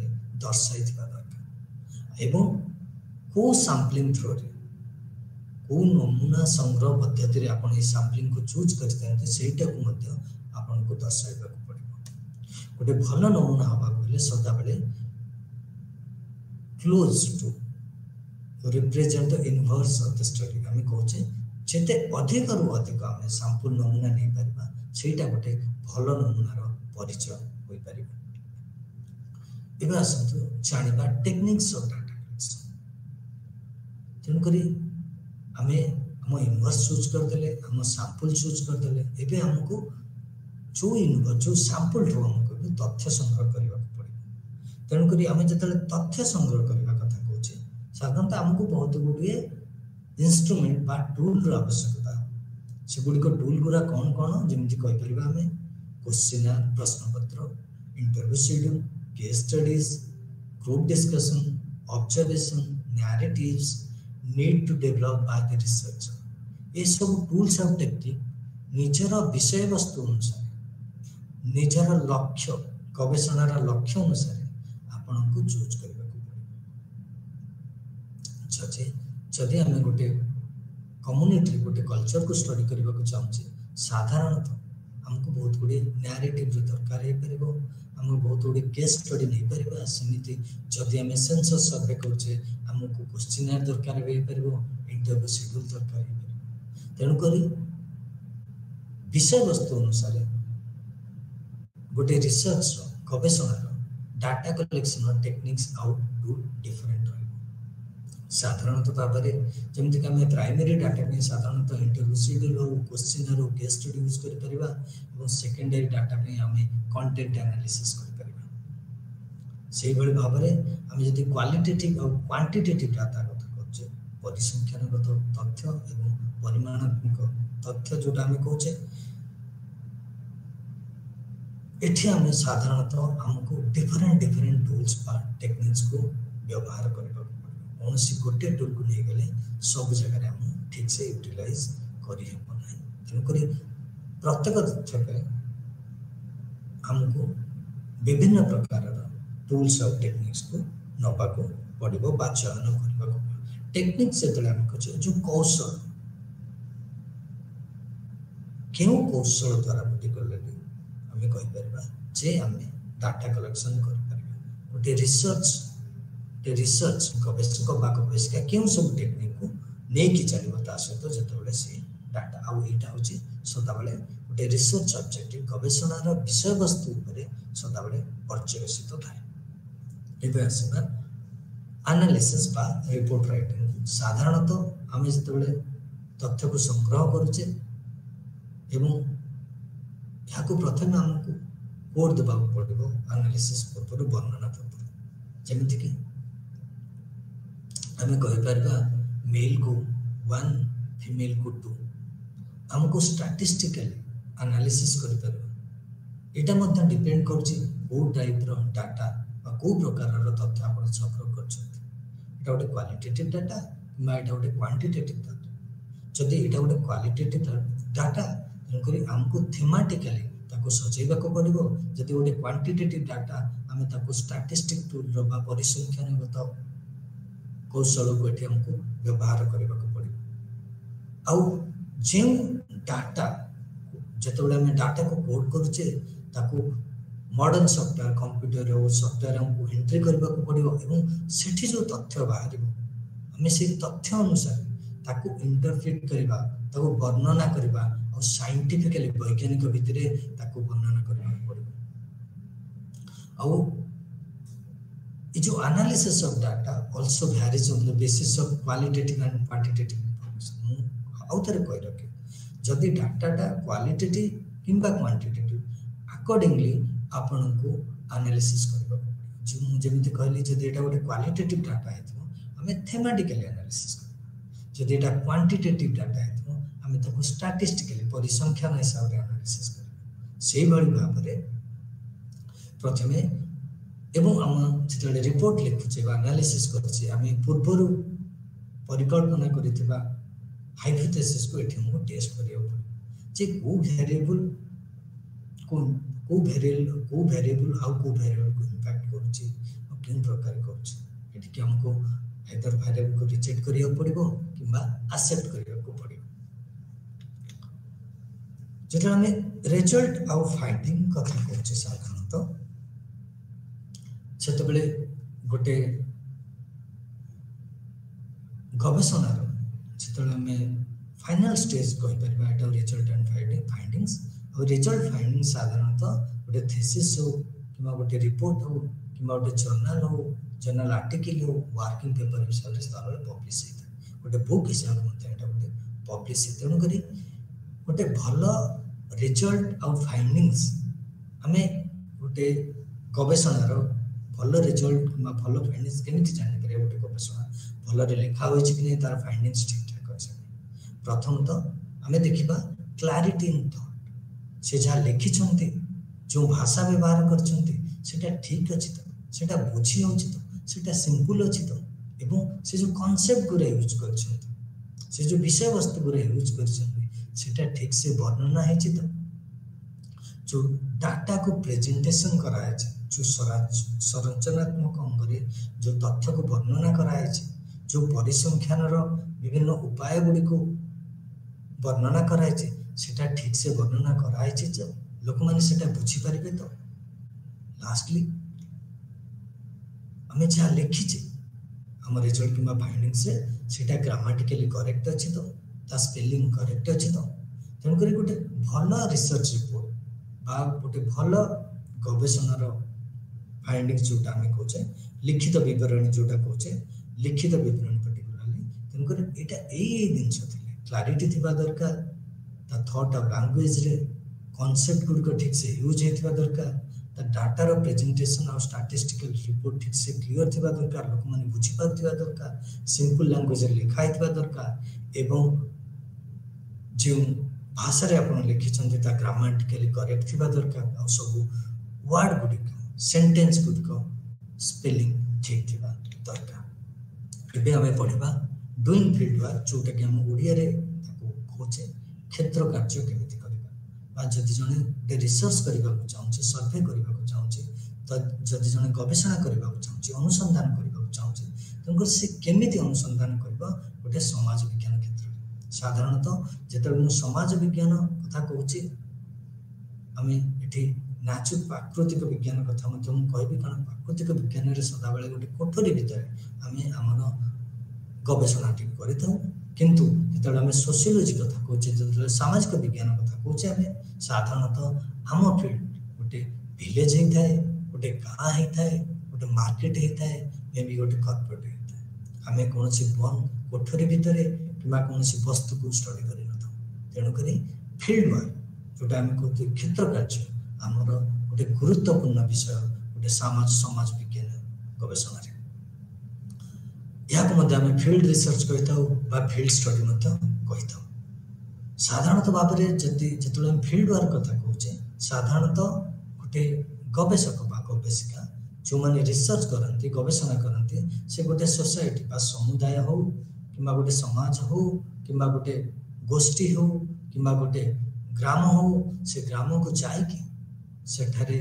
दर्शाई थिबा दरकार एवं को सैंपलिंग थ्रू रे को नमूना संग्रह पद्धति रे आपण ए सैंपलिंग को चूज करते सेटा को मध्य आपण को दर्शाइबा को पड़िबो गोटे भलो नमूना हबा बोले सदा बेले close to represent the universe of the study हम कहचे जेते अधिक रु अधिक हम सैंपल नमूना नै परबा सेटा गोटे भलो नमूना रो परिचय होई परिबो एबा असंतु जानिबा टेक्निक्स ऑफ डाटा कलेक्शन जन करी हमें हम इनवर्स चूज कर देले हम सैंपल चूज कर देले एबे हमको जो इनवर्स जो सैंपल रो हमको तथ्य संग्रह करबा को पड़े तेनु करी हमें जतले तथ्य संग्रह करबा कथा कहूचे साधारणतः हमको बहुत गुडिए इंस्ट्रूमेंट बा टूल रो आवश्यकता से गुडी को टूल गुरा कोन कोन जेमिति कहि परिबा हमें क्वेश्चनर प्रश्न पत्र interview schedule case studies group discussion observation narratives need to develop by the researcher ये सब टूल्स ऑफ टेक्निक निजर विषय वस्तु अनुसार निजर लक्ष्य गवेषणार लक्ष्य अनुसार आपन को चूज करबा को पड़े जदि हम गोटे कम्युनिटी गोटे कल्चर को स्टडी करबा को चाहछे साधारणतः हमको बहुत गुडी नैरेटिव दरकार हे परबो हम बहुत गुडी केस स्टडी नै परबा समिति जदि हम सेंसस सर्वे करछे हमको क्वेश्चनर दरकार हे परबो इंटरव्यू शेड्यूल दरकार हे परबो तेनु करी विषय वस्तु अनुसार गोटे रिसर्च गवेषणार data collection techniques out to different रही साधारणतः भाव में जमीक आम प्राइमरी डाटा पे साधारणतः इंटरव्यू शेड्यूल हो क्वेश्चन हो केस स्टडी यूज कर परिबा और सेकेंडरी डाटा पे आम कंटेंट एनालिसिस कर परिबा से भली भाव में आम जदि क्वालिटेटिव और क्वांटिटेटिव डाटा कथा कहचे परिसंख्यानगत तथ्य एवं परिमाणात्मक तथ्य जोटा आम कहचे एठी आम साधारणतः हमको डिफरेंट डिफरेंट टूल्स बा टेक्निक्स को व्यवहार करबा कौन सी गोटे टूल को नहीं गले सब जगह हम ठीक से यूटिलाइज करी हेबो नाही तेणुकरी प्रत्येक तथ्य पे हमको विभिन्न प्रकार टूल्स और टेक्निक्स को नबा को पड़िबो बा चयन करबा को टेक्निक्स से हम कहचे जो कौशल केउ कौशल द्वारा बुद्धि करले हमें कहि परबा जे हमें डाटा कलेक्शन कर परबा गोटे रिसर्च गवेषक बा गवेषिका केउ सब टेक्निक को नै कि चलिबो ता सहित जतबेले से डाटा आउ एटा होची सदाबेले गोटे रिसर्च ऑब्जेक्टिव गवेषणार विषय वस्तु उपरे सदाबेले पर्यवेसित थाए एबे आसबा एनालिसिस बा रिपोर्ट राइटिंग साधारणतः आमे जतबेले तथ्य को संग्रह करूचे एवं याको प्रथम हमको कोड दबा पड़ो एनालिसिस पूर्व वर्णना पूर्व जमिति कि हमें कहि परबा मेल को 1 फीमेल को 2 हमको स्टैटिस्टिकली एनालिसिस करि परबा एटा मध्ये डिपेंड करछि को टाइप रो डाटा बा को प्रकार रो तथ्य आपण संग्रह करछथि एटा गोटे क्वालिटेटिव डाटा बा एटा गोटे क्वांटिटेटिव डाटा जदि एटा गोटे क्वालिटेटिव डाटा तेणुकरी आमको थीमेटिकली ताको सजेबा को पड़िबो जदि गोटे क्वांटिटेटिव डाटा आमे ताको स्टैटिस्टिक टूल रो बा परिसंख्यानगत कौशल को एठी हमको व्यवहार करबा को पड़िबो आउ जे डाटा जतबेले हम डाटा को कोड करूचे ताको मॉडर्न सॉफ्टवेयर कंप्यूटर और सॉफ्टवेयर हमको एंट्री करबा को पड़िबो एवं सेठी जो तथ्य बाहरिबो हमें से तथ्य अनुसार ताको इंटरप्रेट करबा ताको वर्णना करबा और साइंटिफिकली वैज्ञानिक भितरे ताको वर्णना करबा पड़िबो और ये जो analysis of data also varies on the basis of qualitative and quantitative information आउथरे कहि रखे जदि डाटाटा क्वालिटेटिव किंबा क्वांटिटेटिव अकॉर्डिंगली आपन को एनालिसिस करबा पड़िबो जेमिति कहली जदि एटा गोटे क्वालिटेटिव डाटा हेतु हमें थेमेटिकली एनालिसिस करबा जदि एटा क्वांटिटेटिव डाटा हेतु हमें ताको स्टैटिस्टिकली परिसंख्यान हिसाब रे एनालिसिस करबा सेही भली भाव रे प्रथमे एवं हम जिते रिपोर्ट लिखुचे एनालिसिस करछे हमें पूर्वरु परिकल्पना करितबा हाइपोथेसिस को एठी हम टेस्ट करियो पड़े जे को वेरिएबल हाउ को वेरिएबल को इंपैक्ट करूची और किन प्रकार करूची एठी कि हमको आइदर वेरिएबल को रिजेक्ट करियो पड़िबो किबा एक्सेप्ट करियो को पड़िबो जेटा हमें रिजल्ट आउ फाइंडिंग कथा कहछे साधारणतः सेतबेले गोटे गवेषणार जेतबेले हमें फाइनल स्टेज कहि परबा एटा रिजल्ट एंड फाइंडिंग्स और रिजल्ट फाइंडिंग साधारणतः गोटे थीसिस हो किबा गोटे रिपोर्ट हो किबा गोटे जर्नल आर्टिकल हो वर्किंग पेपर हिसाब से सारा पब्लिश होता गोटे बुक हिसाब से एटा गोटे पब्लिश तेणु करी गोटे भल रिजल्ट और फाइंडिंग्स हमें गोटे गवेषणार भल रिजल्ट किबा भल फाइंडिंग्स केमिति जानि करे गोटे गवेषणा भल रे लिखा होय कि नै तार फाइंडिंग्स ठीक ठाक अछि प्रथम तो हमें देखिबा क्लैरिटी इन थॉट से जहाँ लिखि छंती जो भाषा व्यवहार करछंती सेटा ठीक अछि तो सेटा बुझी होछि तो सेटा सिंपल अछि तो एवं से जो कांसेप्ट गुरे यूज करछंती से जो विषय वस्तु गुरे यूज करछंती सेटा ठीक से वर्णना हेछि तो जो डाटा को प्रेजेंटेशन कराए छै जो संरचनात्मक अंगरे जो तथ्य को वर्णना कराए छै जो परिसंख्यान रो विभिन्न उपाय गुडी को वर्णना कराए छै सेटा ठीक से वर्णना कराए छै जो लोक माने सेटा बुझी परिबे तो लास्टली हमें जहाँ लिखी छे हम रिजल्ट किबा फाइंडिंग से सेटा ग्रामेटिकली करेक्ट अछि तो ता स्पेलिंग करेक्ट अछि तो तेन करी गोटे भल रिसर्च रिपोर्ट बा गोटे भल गवेषणार फाइंडिंग्स जोटा आम कहे लिखित बरणी जोटा कहे लिखित बरणी पर्टिकुलाली तेणुकर यहाँ यही जिनस क्लारिटी थी दरकार थॉट और लैंग्वेज रे कॉन्सेप्ट गुड़िक ठीक से यूज होता दरकार डाटार प्रेजेंटेशन और स्टैटिस्टिकल रिपोर्ट ठीक से क्लियर थी दरकार लोक मैंने बुझीपार दरकार सिंपल लैंग्वेज लिखाई दरकार एवं जो भाषा रे आपण लिखिछन ग्रामाटिकली करेक्ट थी दरकार और सब वर्ड गुड़िक सेंटेंस गुड़िक स्पेलिंग ठीक थी दरकार एबे हमें पढ़ा डूइंग फील्ड वर्क जोटा कि हम ओडिया रे कहे क्षेत्र कार्य केमिति करबा जदि जने रिसर्च करबा चाहूँ सर्वे करबा चाहूँ तो जदि जने गवेषणा करबा चाहूँ अनुसंधान करबा चाहूँ तेणुकर से केमिति अनुसंधान करबा गोटे समाज विज्ञान क्षेत्र साधारणतः जेतबे समाज विज्ञान कथा कहूँ आम ये नाचु प्राकृतिक विज्ञान कथा कहबी कारण प्राकृतिक विज्ञान रे सदाबेले गोटे कोठरी भितर आम आमर गवेषणा टी कर किंतु जो आम सोशियोलोजी कथा कहे जो सामाजिक विज्ञान कथा कहे आम साधारणतः आम फील्ड गोटे विलेज होता है गोटे गाँ होता है गोटे मार्केट होता है मे बी गोटे कॉर्पोरेट होता है आम कौन बंद कोठरी भितर कि कौन वस्तु को स्टडी कर तेणुक फील्ड वर्क जोटा आम कहते क्षेत्र कार्य आमर गोटे गुरुत्वपूर्ण विषय गोटे समाज विज्ञान गवेषणा यहाँ फील्ड रिसर्च कही फील्ड स्टडी कही साधारणतः भाव में जो फील्ड वर्क कथा कहे साधारणतः गोटे गवेषक गवेषिका जो मैंने रिसर्च करती गवेषणा करती से गोटे सोसाइटी समुदाय हो कि गोटे समाज हो कि गोटे गोष्ठी हो कि गोटे ग्राम हो से ग्राम को जाइकी सेठारे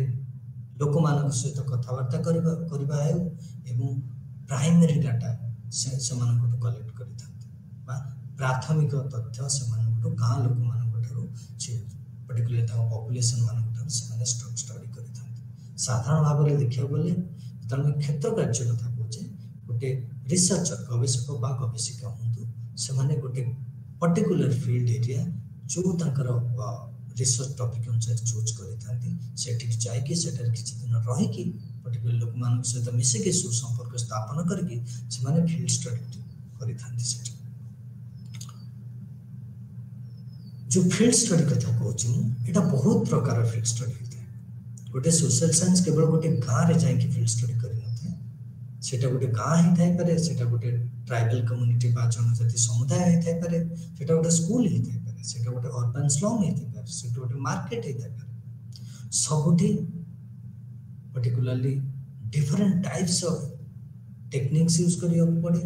लोक मान सहित कथबार्ता करवा एवं प्राइमरी डाटा से कलेक्ट करते प्राथमिक तथ्य से गाँ लोक मान पर्टिकुलर पॉपुलेशन मान स्टडी करते साधारण भाव में देखा गले जो क्षेत्र कार्य कथा कहे गोटे रिसर्चर गवेषक गवेषिका हूँ से गोटे पर्टिकुलर फील्ड एरिया जो रिसर्च टॉपिक अनुसार चूज करके जाकि किसी दिन रहीकि पर्टिकुलर लोक मान सहित मिसिक सुसंपर्क स्थापन करके फील्ड स्टडी करते जो फील्ड स्टडी कथा कहूँ यहाँ बहुत प्रकार फील्ड स्टडी होता है गोटे सोशल साइंस केवल गोटे गाँव में जाकि फील्ड स्टडी कर सेटा गोटे गाँ ही थाई सेटा गोटे ट्राइबल कम्युनिटी बा जनजाति समुदाय होता है सेटा गोटे स्कूल होता है सेटा गोटे अर्बन स्लम होता है सेटा गोटे मार्केट होता है सबुठी particularly different types of techniques use करियो पड़े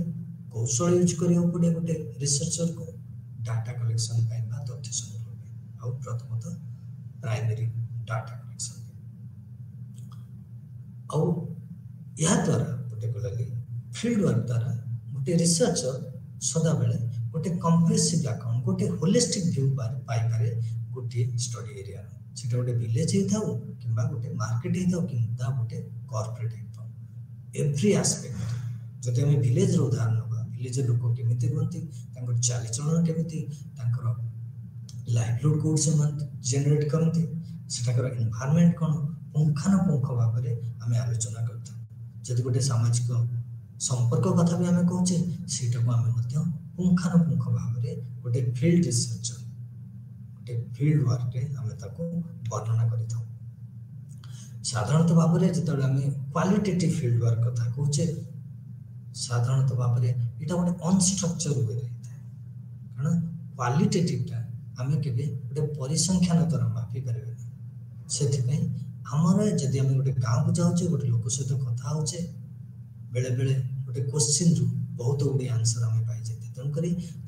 कौशल यूज करियो पड़े गोटे रिसर्चर को डाटा कलेक्शन पाइबा तथ्य संग्रह और प्रथमतः प्राइमरी डाटा कलेक्शन और यह द्वारा पर्टिकुलरली फील्ड वर्क द्वारा गोटे रिसर्चर सदा बेले गोटे कम्प्रेसिव अकाउंट गोटे होलिस्टिक व्यू पाई पारे गोटे स्टडी एरिया से गोटे विलेज होता कि गोटे मार्केट होता कि गोटे कॉर्पोरेट होता एव्री आस्पेक्ट जब आम विलेज उदाहरण ना विलेज लोक केमी रुहति चलीचलन केमी लाइवलीहुड कौट से जेनेट करते एनवायरनमेंट कौन पुंखानुपुंख भाव में आम आलोचना करता जब गोटे सामाजिक संपर्क कथा भी आम कहे सीटा को आम पुंखानुपुंख भाव में गोटे फील्ड रिसर्चर गोटे फील्ड वर्क आम वर्णना कर साधारणतः भाव में जो आम क्वालिटेटिव फील्ड वर्क कथा कहे साधारणतः भाव में यहाँ गोटे अनस्ट्रक्चर वे रहता है कारण क्वालिटेटिवटा आम के गोटे परिसंख्यान द्वारा मापी पारे से आमर जदि आम गोटे गाँव को जाऊे गोटे लोक सहित कथा होचे बेले बेले गोटे क्वेश्चन रु बहुत गुड़े आंसर आम पाई जाते तेणुक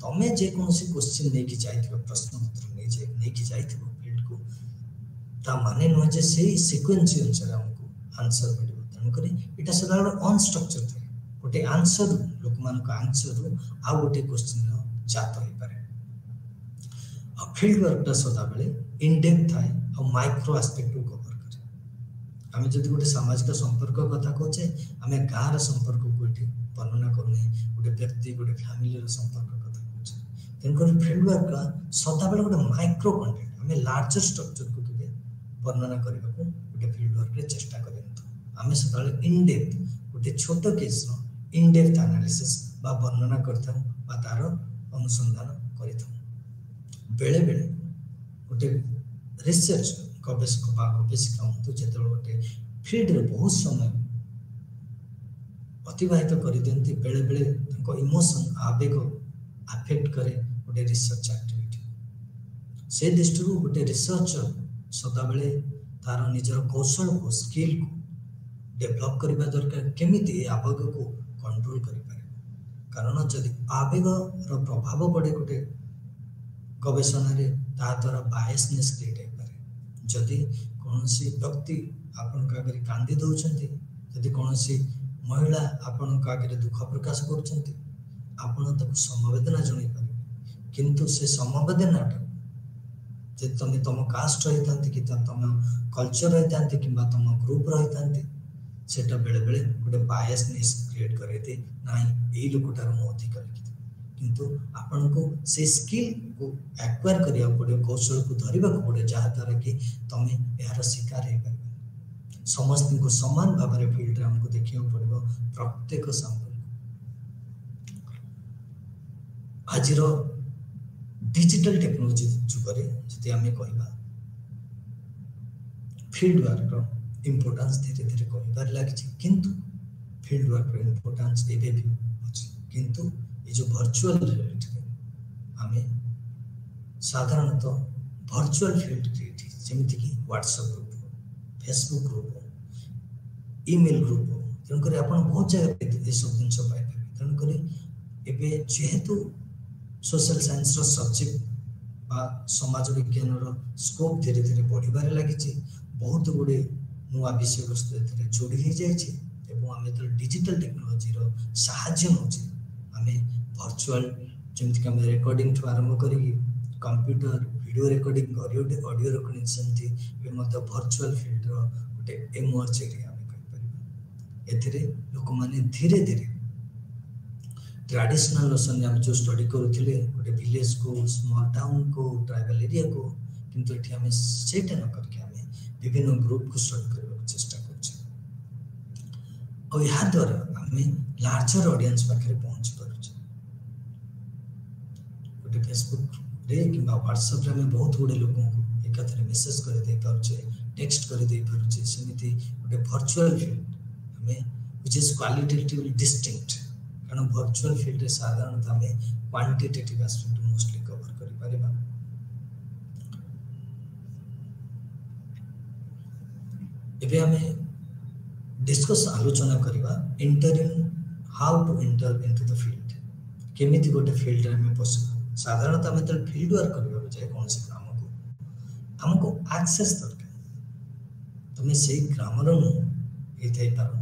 तुम्हें जेकोसी क्वेश्चन नहीं जाइए प्रश्न पत्र नहीं जाइए फील्ड को ता माने नुहे से सिक्वेन्स अनुसार आमको आंसर मिले तेणुक यहाँ सदा गोटे अनस्ट्रक्चर थे गोटे आंसर लोक मान आंसर रु आउ गोटे क्वेश्चन जात हो पारे फील्ड वर्कटा सदा बेले इनडेप्थ थाए और माइक्रो आस्पेक्ट को कवर करे आम जब गोटे सामाजिक संपर्क कथा कहे आम गाँव संपर्क को ये वर्णना करूनी गोटे व्यक्ति गोटे फैमिली संपर्क कथा कहे तेणुक फील्ड वर्क सदा बेले गोटे माइक्रो कंटेंट आम लार्जर स्ट्रक्चर को के वर्णना करने को गोटे फील्ड वर्क चेष्टा कर आमे सदाले इन डेप्थ गोटे छोट केस रो इन डेप्थ एनालिसिस बा वर्णना करथां बा तार अनुसंधान करिथां बेले बेले गोटे रिसर्च गवेषक बा गवेषिका हूँ जो गोटे फील्ड रे बहुत समय अतिबाहित कर दियंती बेले बेले इमोशन आवेग अफेक्ट करे गोटे रिसर्च एक्टिविटी से दृष्टि गोटे रिसर्चर सदा बेले तार निजर कौशल को स्किल को डेवलप करबा दरकार केमिति आवेग को कंट्रोल करि पारे कारण जदि आवेग रो प्रभाव पड़े गोटे गवेषणा रे ता द्वारा बायसनेस क्रिएट हो पारे जदि कोनोसी व्यक्ति आपन का आगे कांदी दउछंती जदि कोनोसी महिला आपन का आगे दुख प्रकाश करछंती आपन तक समवेदना जणै पारे किंतु से समवेदना जदि तुम तुम कास्ट रही था कि तुम कल्चर रही था कि तुम ग्रुप रही था सेटा बेले बेले गोटे बायसनेस क्रिएट करे ना यही लोकटार मु अधिक लिखी किंतु आपन को से स्किल को एक्वायर करिया पड़े कौशल को धरिबा को पड़े जहाँ द्वारा कि तुम यार शिकार हो पार समस्त को समान भाव में फील्ड रे हमको देखियो पड़ो प्रत्येक सैंपल आज डिजिटल टेक्नोलॉजी जुगरे जदि आमे कहबा फील्ड वर्क इंपोर्टेंस धीरे धीरे कमिबार लागिछि किंतु फील्ड वर्क इंपोर्टेंस एबे भी अछि किंतु ये जो वर्चुअल रियलिटी आमे साधारणतः वर्चुअल फील्ड क्रिएट जेमिति कि WhatsApp group Facebook group email group तन करे आपण बहुत जगह ए सब दिन पाइ तन करे एबे जेहेतु सोशल साइंस रो सब्जेक्ट बा समाज विज्ञान रो स्कोप धीरे धीरे बढ़िबार लागिछि बहुत गुडे नुआ विषय वस्तु एतरे जोड़ी हो जाय छै एवं आमे तो डिजिटल टेक्नोलॉजी रो सहाय्य नउछि आमे वर्चुअल जेमति हम रिकॉर्डिंग ठु आरंभ करी computer video recording audio recording सन्ति ए मत वर्चुअल फील्ड रो गोटे एमर्ज एरिया आमे कहि परिबा एतरे लोक माने धीरे धीरे ट्रेडिशनल लेसन हम जो स्टडी करूथिले गोटे विलेज को स्मॉल टाउन को ट्राइबल एरिया को किंतु एठी हमें सेटा न करके हमें विभिन्न ग्रुप को स्टडी करबा चेष्टा करछि और या द्वारा हमें लार्जर ऑडियंस पाखरे पहुंच पारुछि गोटे फेसबुक रे किबा व्हाट्सएप रे हमें बहुत गुडे लोगों को एकाथरे मैसेज कर दे पारुछे टेक्स्ट कर दे पारुछे समिति गोटे वर्चुअल फील्ड हमें व्हिच इज क्वालिटेटिवली डिस्टिंक्ट कारण वर्चुअल फील्ड साधारणतः हमें क्वांटिटेटिव एस्पेक्ट मोस्टली कवर करि परिबा एबे हमें डिस्कस आलोचना करबा entering how to enter into the field केमिति गोटे फील्ड रे हमें पसंद साधारणतः हमें तो फील्ड वर्क करबा जाय कोन से काम को हमको एक्सेस दरकार तुम से ग्राम रो एथै पारो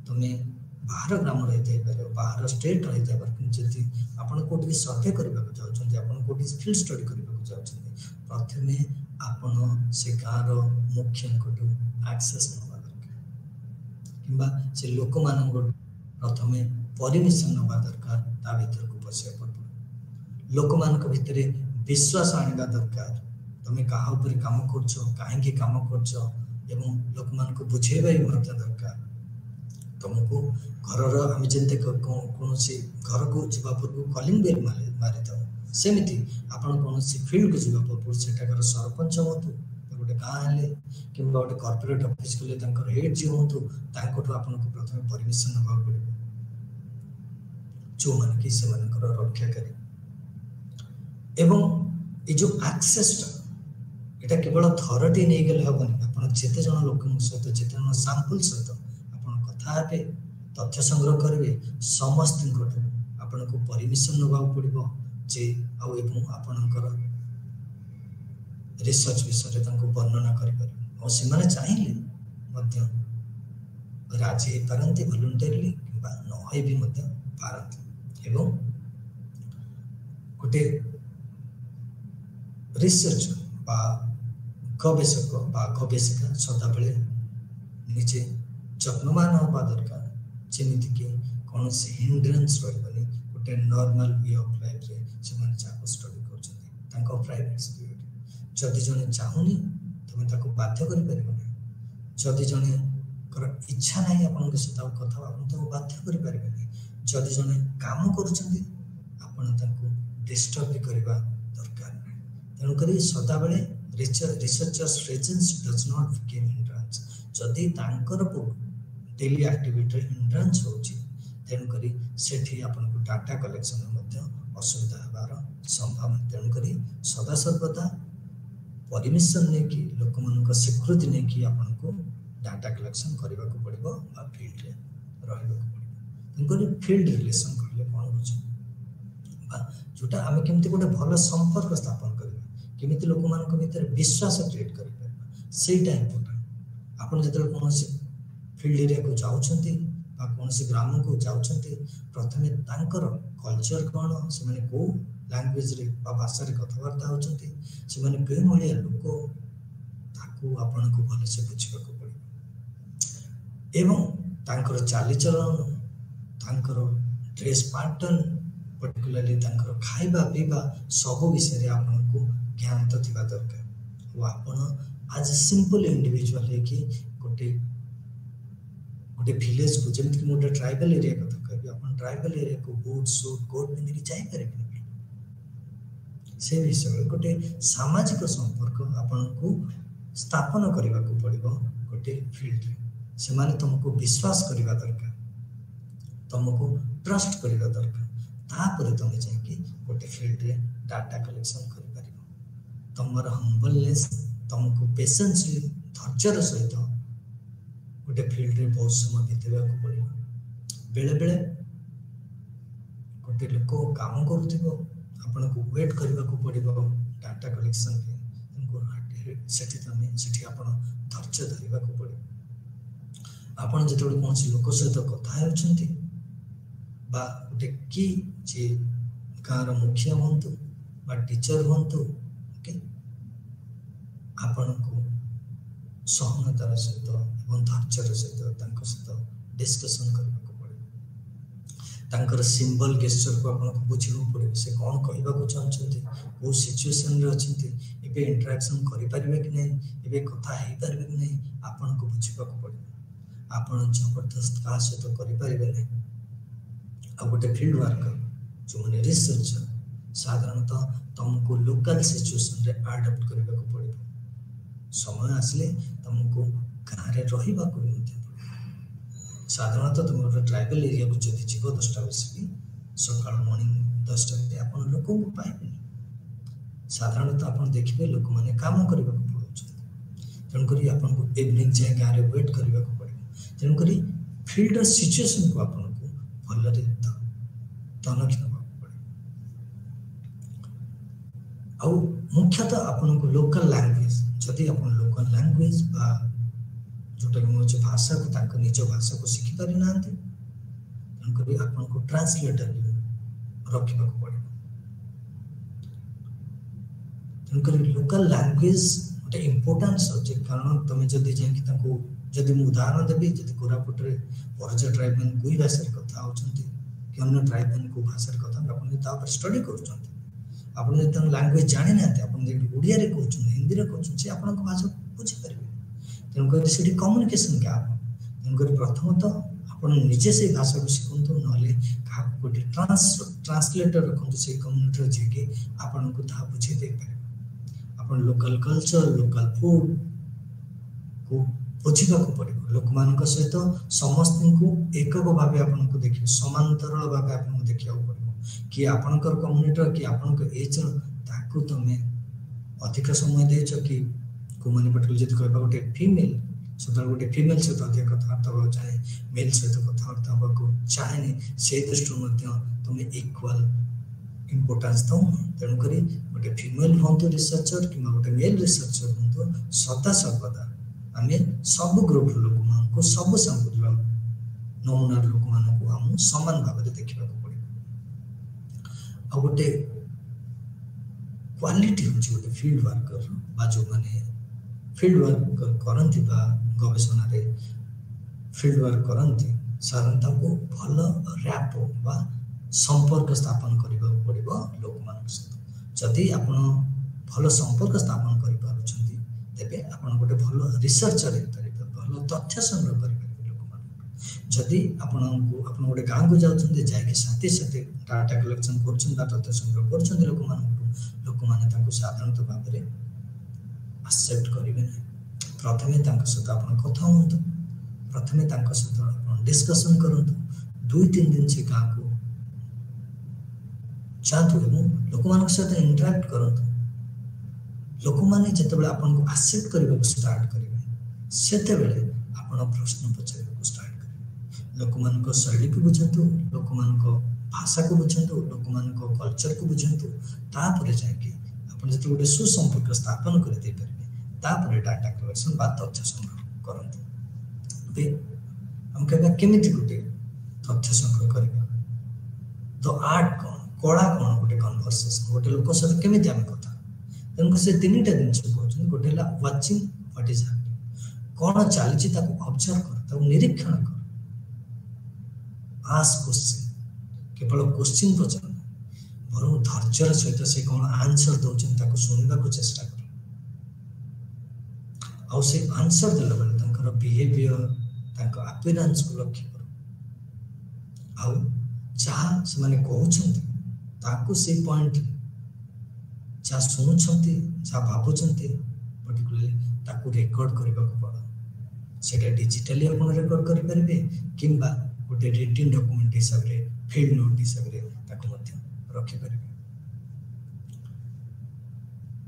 तुम बाहर ग्राम रही पारे बाहर स्टेट रही पारे जदि आपन कोठी सर्वे करबा को जाउछन आपन कोठी फील्ड स्टडी करबा को जाउछन प्रथमे आपन से गाँव मुख्य कोठी एक्सेस नबा दरकार किबा से लोक मान को प्रथमे परमिशन नबा दरकार ता भीतर को पसिया पड़ो लोक मान को भीतर विश्वास आनिबा दरकार तुम कहा ऊपर काम करछो काहे के काम करछो एवं लोक मान को बुझेबा ही मत दरकार तुमको घर आम जमी कौन घर को जीवा पूर्व कलिंग बेल मारी था सेमती आपन कौन फील्ड को जीवा पूर्व सेठाकर सरपंच हूँ गोटे गाँव हेले कि गोटे कॉर्पोरेट ऑफिस गले हेड जी हूँ आपको प्रथम परमिशन ना पड़े जो मान कि से रक्षाकारी एवं ये जो एक्सेस यहाँ केवल थरटी नहीं गले हेनी आप जिते जन लोक सहित जिते जन सैंपल सहित कथा हे तथ्य संग्रह करेंगे समस्त आपन को परमिशन नवा पड़ो जे आपणकर रिसर्च विषय वर्णना कर चाहिए राजी हो पारती वॉलंटियरली किंबा नई भी पारती एवं गोटे रिसर्च बा गवेषक बा गवेषिका सदा बेले निजे जत्नवान होगा दरकार जमीती कि कौन से हिंड्रेंस रही गोटे नॉर्मल वे ऑफ लाइफ रे से माने जाको स्टडी कर प्राइवेट स्पिरिट जदि जने चाहूनी तुम ताको बाध्य करि परिबो जदि जने इच्छा नहीं आपन सहित कथा आप बाध्य करें जदि जड़े काम कर डिस्टर्ब भी करवा दरकार तेणुक सदा बेले researchers presence does not become hindrance जदि डेली एक्टिविटी हिंड्रेंस होची तेणुक सेठी आपन डाटा कलेक्शन असुविधा होबार संभावना तेणुक सदा सर्वदा परमिशन नहीं कि लोक मान स्वीकृति नहीं कि आपन को डाटा कलेक्शन करने को पड़ो फील्ड रे रहा फील्ड रिलेशन कहले कौन बुझ जोटा आम केमती गोटे भल संपर्क स्थापन करवा केमी लोक मान भर विश्वास क्रिएट करा इम्पोर्टाट आप जो कौन फील्ड एरिया को जाऊँगी कौन ग्राम को जाऊँगी प्रथमे कल्चर कौन से कौ लैंग्वेज रे भाषा कथबार्ता होती से भाया लोक आपन को भल से बुझा पड़ो एवं चालीचलन ड्रेस पैटर्न पर्टिकुलरली खाइबा पीवा सब विषय आपन को ज्ञान तो थिबा दरकार वो आपन आज सिंपल इंडिविजुअल है कि गोटे गोटे विलेज को जमी कि गोटे ट्राइबल एरिया कथा कहबी आपन ट्राइबल एरिया को बूट सूट कोट पिंधि कि जाई पारे से विषय गोटे सामाजिक संपर्क आपन को स्थापन करने को पड़ो गोटे फील्ड रे से माने तुमको विश्वास करने दरकार तुमको ट्रस्ट करने दरकार तापर तुम जाकि गोटे फील्ड रे डाटा कलेक्शन कर पारिबो तुमर हम्बलनेस तुमको पेशेंसली धैर्यर सहित गोटे फील्ड रे बहुत समय बितेबा को पड़ो बेले बेले गोटे लोक काम करूथिबो आपन को वेट करबा को पड़ो डाटा कलेक्शन पे सेठी धैर्य धरवा को पड़े आपन जो कौन लोक सहित कथा होती गोटे कि जे गाँव मुखिया हूँ टीचर हूँ ओके आपण को सहनतार सहित धैर्यर सहित डिस्कसन करने को पड़े सिंबल गेस्चर को आपको बुझा पड़े से कौन कहवाक चाहते कौ सिचुएसन एबे इंटरेक्शन करें कि नहीं एबे कथा हो पारे कि नहीं आपन को बुझा पड़े आपन जबरदस्त क्या सहित करें आ गोटे फील्ड वर्कर जो मैंने रिसर्चर साधारणतः तुमको लोकल सिचुएसन रे अडॉप्ट करने को पड़ो समय आसले तुमको गाँव में रहा साधारणतः तुम गोटे ट्राइबल एरिया को जब जीव 10टा बजे सका मॉर्निंग 10टा बजे आप लोक को पाइबे साधारणतः आप देखिए लोक मैंने काम करने को पड़ो तेणुक आपको इवनिंग जाए गाँव में वेट करने को पड़ो तेणुक फील्ड सिचुएसन को आपको भल तनखी ना पड़े आ मुख्यतः आपको लोकल लैंग्वेज जदि आप लोकल लैंग्वेज जोटा कि भाषा को निज भाषा को शिखी पारि ना तेणुक आपको ट्रांसलेटर रखा पड़े तेणुक लोकल लैंग्वेज गोटे इम्पोर्टाट सब्जेक्ट कारण तुम जदि जाकि जदि मुझे उदाहरण देवी जब कोरापुट में परजा ट्राइब मैंने कोई भाषा कथा होती कि अन्य ट्राइब मैंने को भाषा कथा आप स्टडी कर लैंग्वेज जानी ना ओडिया कहते हिंदी में कहते आप भाषा बुझीपारे तेणुक से कम्युनिकेशन गैप तेणुक प्रथमतः आप निजे से भाषा को शिखु ना गोटे ट्रांसलेटर रखु से कम्युनिटी जी आपन को बुझे दे पारे आप लोकल कल्चर लोकल फूड को बुझा पड़ो लोक मान सहित समस्त को एकक भाव आपको देखिए समांतरल भाव आपको देखा पड़ो कि आपणकर कम्युनिटर कि आपण एज ताकू तुम अधिक समय देच कि मैंने पर्टिकुलर जब कह गोटे फीमेल सदा गोटे फीमेल सहित अधिक कथबार्ता हाँ चाहे मेल सहित कथबार्ता हाँ चाहे से दृष्टि तुम इक्वाल इम्पोर्टान्स दौ तेणुक गोटे फीमेल हूँ रिसर्चर कि गोटे मेल रिसर्चर हूँ सदा सर्वदा आम सब ग्रुप लोक को सब सैंपल नमूनार लोक मान सामान भाव में देखा पड़ो आ गोटे क्वालिटी हूँ गोटे फील्ड वर्कर जो मैंने फील्ड वर्क करती गवेषणा फील्ड वर्क करती साधारणतः को भल रैप बा संपर्क स्थापन करने पड़ो लोक मान सहित जदि आप भल संपर्क स्थापन कर तेबे आप गोटे भल रिसर्चर भल तथ्य संग्रह करेंगे जदि आपण गोटे गाँव को जाउछन्ते जाके साथी साथी डाटा कलेक्शन करछन बा तथ्य संग्रह करछन लोक माने साधारणतः भाव में एक्सेप्ट करेंगे ना। प्रथमे सहित आप कथा हूँ, प्रथमे सहित आप डिस्कसन करूँ, 2-3 दिन से गाँव को जातु लोक मान सहित इंटराक्ट करूँ। लोक मैंने जिते आपन को एक्सेप्ट करने स्टार्ट करेंगे से प्रश्न पचार स्टार्ट करेंगे। लोक मान शैली को बुझातु, लोक मान भाषा को बुझातु, लोक मान कल्चर को बुझातु, तापर जाके आप जो गोटे सुसंपर्क स्थापन कर दे पारे तापर डाटा कलेक्शन बा तथ्य संग्रह करते। हम कहबा केमिति गोटे तथ्य संग्रह करबा, तो आर्ट कौन कला कौन गोटे कन्वर्सेशन गोटे लोक सहित केमिति आम कथा तेणुक से 3टा जिनस कहते गोटे वाचिंग व्हाट इज हैपनिंग, कौन चली ऑब्जर्व कर निरीक्षण कर, आस्क क्वेश्चन केवल क्वेश्चन पचार बर धैर्यर सहित से कौन आंसर दौरान शुणा चेष्टा कर आउ से आंसर देला बेले बिहेवियर अपीयरेंस को लक्ष्य कर आउ जहाँ से माने कहउछन्ति ताकू से पॉइंट जहाँ शुणुछन्ति जहाँ भावुछन्ति पर्टिकुलरली ताकू रेकॉर्ड करबा को पड़ सेटा डिजिटली अपन रेकॉर्ड करि परिबे किंबा गोटे रिटन डॉक्यूमेंट हिसाब रे फील्ड नोट हिसाब रे ताकू मध्य रखि परिबे।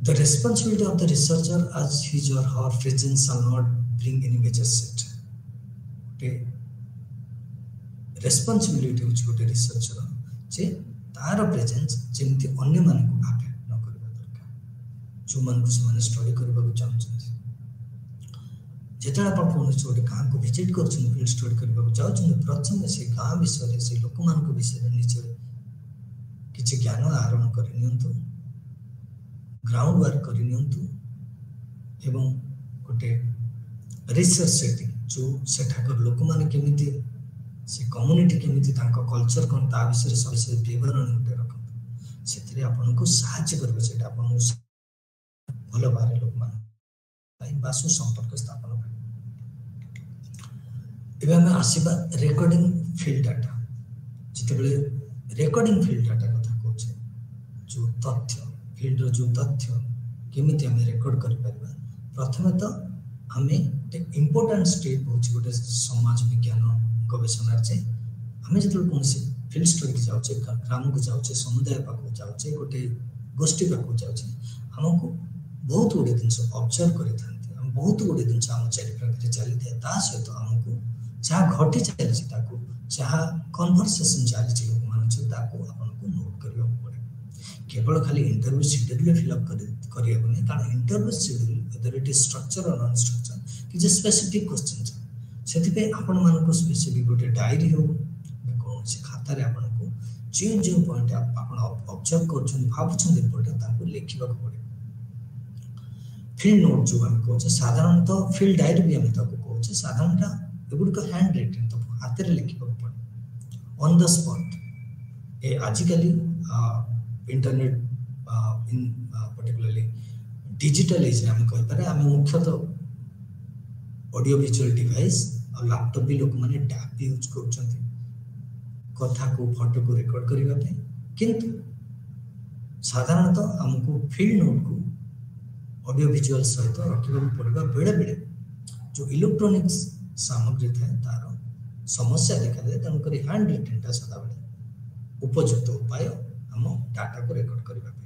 The responsibility of the researcher as his or her presence shall not bring any major set. Responsibility which गोटे researcher जे तार प्रेजेंस जेमती अन्य मान को अफेक्ट न करबा दरकार जो मान को से स्टडी करबा को चाहछन जेतरा आपण कोन छोटे गां को विजिट करछन फील्ड स्टडी करबा को चाहछन प्रथम से गां विषय से लोक मान को विषय निचे किछि ज्ञान आरोहण करि नियंतु ग्राउंड वर्क करि नियंतु एवं गोटे रिसर्च सेटिंग जो सेठाकर लोक माने केमिति से कम्युनिटी केमिति तांको कल्चर कोन ता विषय सविशेष विवरण गोटे रखन सेतिरे आपन को सहायता करबे सेटा आपन भलो बारे लोक मान ताई बासु संपर्क स्थापन कर। एबे हम आसीबा रेकॉर्डिंग फील्ड डाटा जिते बेले रेकॉर्डिंग फील्ड डाटा कथा कहछे जो तथ्य फील्ड जो तथ्य केमिति हम रेकॉर्ड कर परबा। प्रथमे तो हमें एक इंपोर्टेंट स्टेप होछि गोटे समाज विज्ञान गवेषणा जे हमें जतल कोनसे फील्ड स्टडी जाउछे ग्राम को जाउछे समुदाय पाक जाउछे गोटे गोष्ठी पाक जाउछे हमको बहुत गुडे दिन ऑब्जर्व करि थांती हम बहुत गुडे दिन हम चारि प्रकार चली थे ता सहित हमको जहाँ घटी चली ताको जहाँ कन्वर्सेशन चली लोक मान ताको आपनको नोट करबा पड़े। केवल खाली इंटरव्यू शेड्यूल फिलअप करिया नहीं कारण interview schedule whether it is structure और नॉन स्ट्रक्चर कि स्पेसिफिक क्वेश्चन से आपण मान को स्पेसिफिक गोटे डायरी हो कौन से खाता रे आपण को जो पॉइंट आपण ऑब्जर्व करछन भाबुछन रिपोर्ट ताको लिखिबा को पड़े। फील्ड नोट जो हम कहछे साधारणतः फील्ड डायरी भी हम ताको कहछे साधारणतः एगुड को हैंड राइटिंग तो हाथ रे लिखिबा को पड़े ऑन द स्पॉट। ए आजिकली internet in particularly digital age हम कहि पारे हम मुख्यतः ऑडियो विजुअल डिवाइस और लैपटॉप भी लोक माने टैब यूज करछन्ती कथा को फोटो को रिकॉर्ड करबा पे किंतु साधारणतः हमको फील्ड नोट को ऑडियो विजुअल सहित रखिबा पड़बा बेले बेले जो इलेक्ट्रॉनिक्स सामग्री थाए तार समस्या देखा दे तन करी हैंड रिटन ता सदा बेले उपयुक्त उपाय हम डाटा को रिकॉर्ड करबा पे।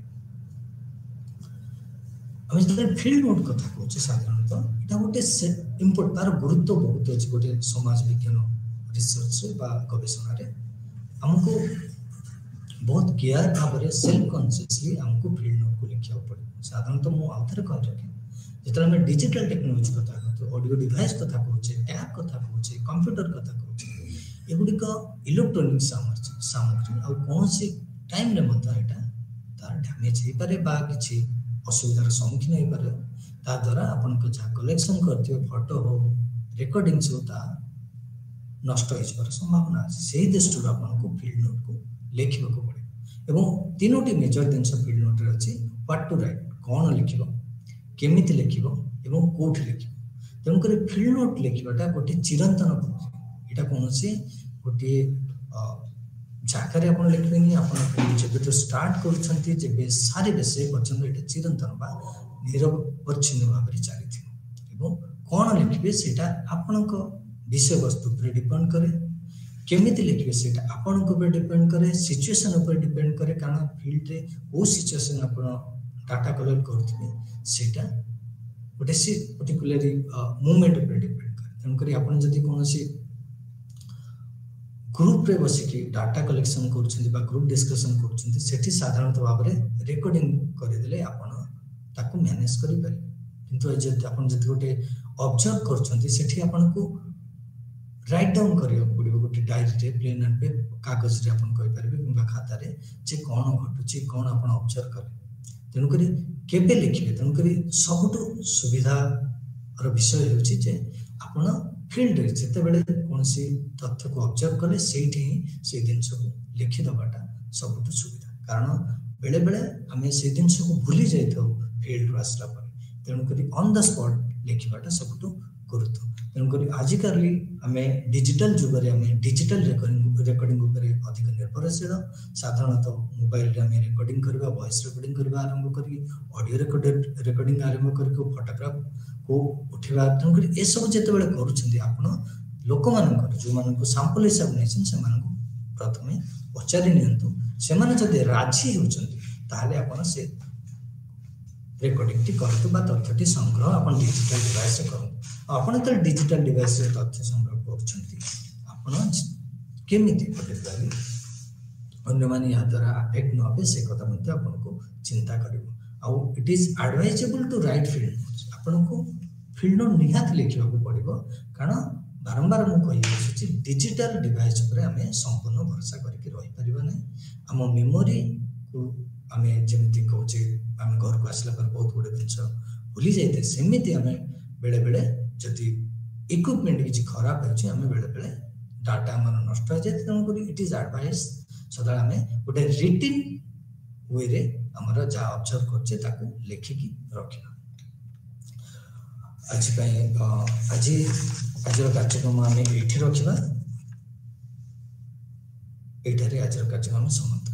हम जब फील्ड नोट कथा कहछे साधारणतः एटा गोटे इंपोर्ट तार गुरुत्व बहुत अछि गोटे समाज विज्ञान रिसर्च रे बा गवेषणा रे हमको बहुत केयर भाव रे सेल्फ कॉन्शियसली हमको फील्ड नोट को लिखिया पड़े। साधारणतः मो आउथर कह रखे जेतरा में डिजिटल टेक्नोलॉजी कथा कहतो ऑडियो डिवाइस कथा कहछे टैब कथा कहछे कंप्यूटर कथा कहछे एगुडी का इलेक्ट्रॉनिक सामग्री और कौन से टाइम रे मत एटा तार डैमेज हे पारे बा किछि असुविधार सम्मुखीन हो पारे ता द्वारा आपन को जा कलेक्शन करथियो फोटो हो रिकॉर्डिंग्स हो ता नष्ट हो जबार संभावना अछि। सेही दृष्टि आपन को फील्ड नोट को लिखिबा को पड़े एवं तीनोटी मेजर जिनस फील्ड नोट रे अछि व्हाट टू राइट कोन लिखिबो केमिति लिखिबो एवं कोठी लिखिबो तेणु करी फील्ड नोट लिखिबाटा गोटे चिरंतन प्रक्रिया एटा कोनोसी गोटे जाकर आपण लिखबेनी आपण जेबे तो स्टार्ट करूछंती जेबे सारे विषय पर्यंत एटा चिरंतन बा निरवच्छिन्न भाबरे चली एवं कोन लिखबे सेटा आपनक विषय वस्तु पर डिपेंड करे केमिति लिखबे सेटा आपनक पर डिपेंड करे सिचुएशन ऊपर डिपेंड करे कारण फील्ड रे ओ सिचुएशन आपण डाटा कलेक्ट करथिबे सेटा गोटे सी पर्टिकुलरली मूवमेंट ऊपर डिपेंड करे तन करी आपण जदी कोनोसी ग्रुप रे बसी की डाटा कलेक्शन करछन्ती बा ग्रुप डिस्कशन करछन्ती सेठी साधारणतः भाबरे रेकॉर्डिंग करि देले आपण ताकू मैनेज करि पारे किंतु जे आपण जति गोटे ऑब्जर्व करछन्ती सेठी आपण को राइट डाउन करियो पड़िबो गोटे डायरी रे प्लेन एंड पे कागज रे आपण कहि पारबे किबा खाता रे जे कोन घटुची कोन आपण ऑब्जर्व करे तनु करी केबे लिखिबे तनु करी सबटु सुविधा और विषय होची जे आपण फील्ड रे जते बेले कोनसी तथ्य को ऑब्जर्व करे सेठी से दिन सब लिखि दबाटा सबटु सुविधा कारण बेले बेले हमें से दिन सब भूली जाइथौ फील्ड रो आसला पर तनु करी ऑन द स्पॉट लिखिबाटा सबटु गुरुत्व तनु करी आजिकाली हमें डिजिटल जुग रे हमें डिजिटल रेकॉर्डिंग ऊपर अधिक निर्भरशील साधारणतः मोबाइल रे हमें रेकॉर्डिंग करबा वॉइस रेकॉर्डिंग करबा आरंभ करी ऑडियो रेकॉर्डिंग आरंभ करी फोटोग्राफ को उठेबा तनु करी ए सब जते बेले करूछन्ती आपण लोक मानकर जो मान को सैंपल हिसाब नैछन से मान को प्रथमे पचारि नियंतु से माने जदि राजी होछन्ती ताले आपण से रेकॉर्डिंग टी करतु बा तथ्यटी संग्रह आपण डिजिटल डिवाइस से करू आपण त डिजिटल डिवाइस से तथ्य संग्रह करूछन्ती आपण केमिति पर्टिकुलरली अन्य माने या द्वारा अफेक्ट न होबे से कथा मध्ये आपण को चिंता करिवो आ it is advisable to write field आपण को फील्ड नो निहात लिखिबा को पड़िबो कारण बारंबार मु कहि अछि डिजिटल डिवाइस पर हमें संपूर्ण भरोसा करके रहि परिबा नै हम मेमोरी को हमें जेमति कहूचे हम घर को आसला पर बहुत गुडे दिनस भूली जाइते सेमिति हमें बेले बेले जति इक्विपमेंट किछि खराब होछि हमें बेले बेले डाटा हमर नष्ट हो जाय तन करी इट इज एडवाइस सदा हमें गुडे रिटन वे रे हमर जा ऑब्जर्व करछे ताकू लिखि की रखिबा आज कार्यक्रम आम ये रखा ये आज कार्यक्रम समाप्त।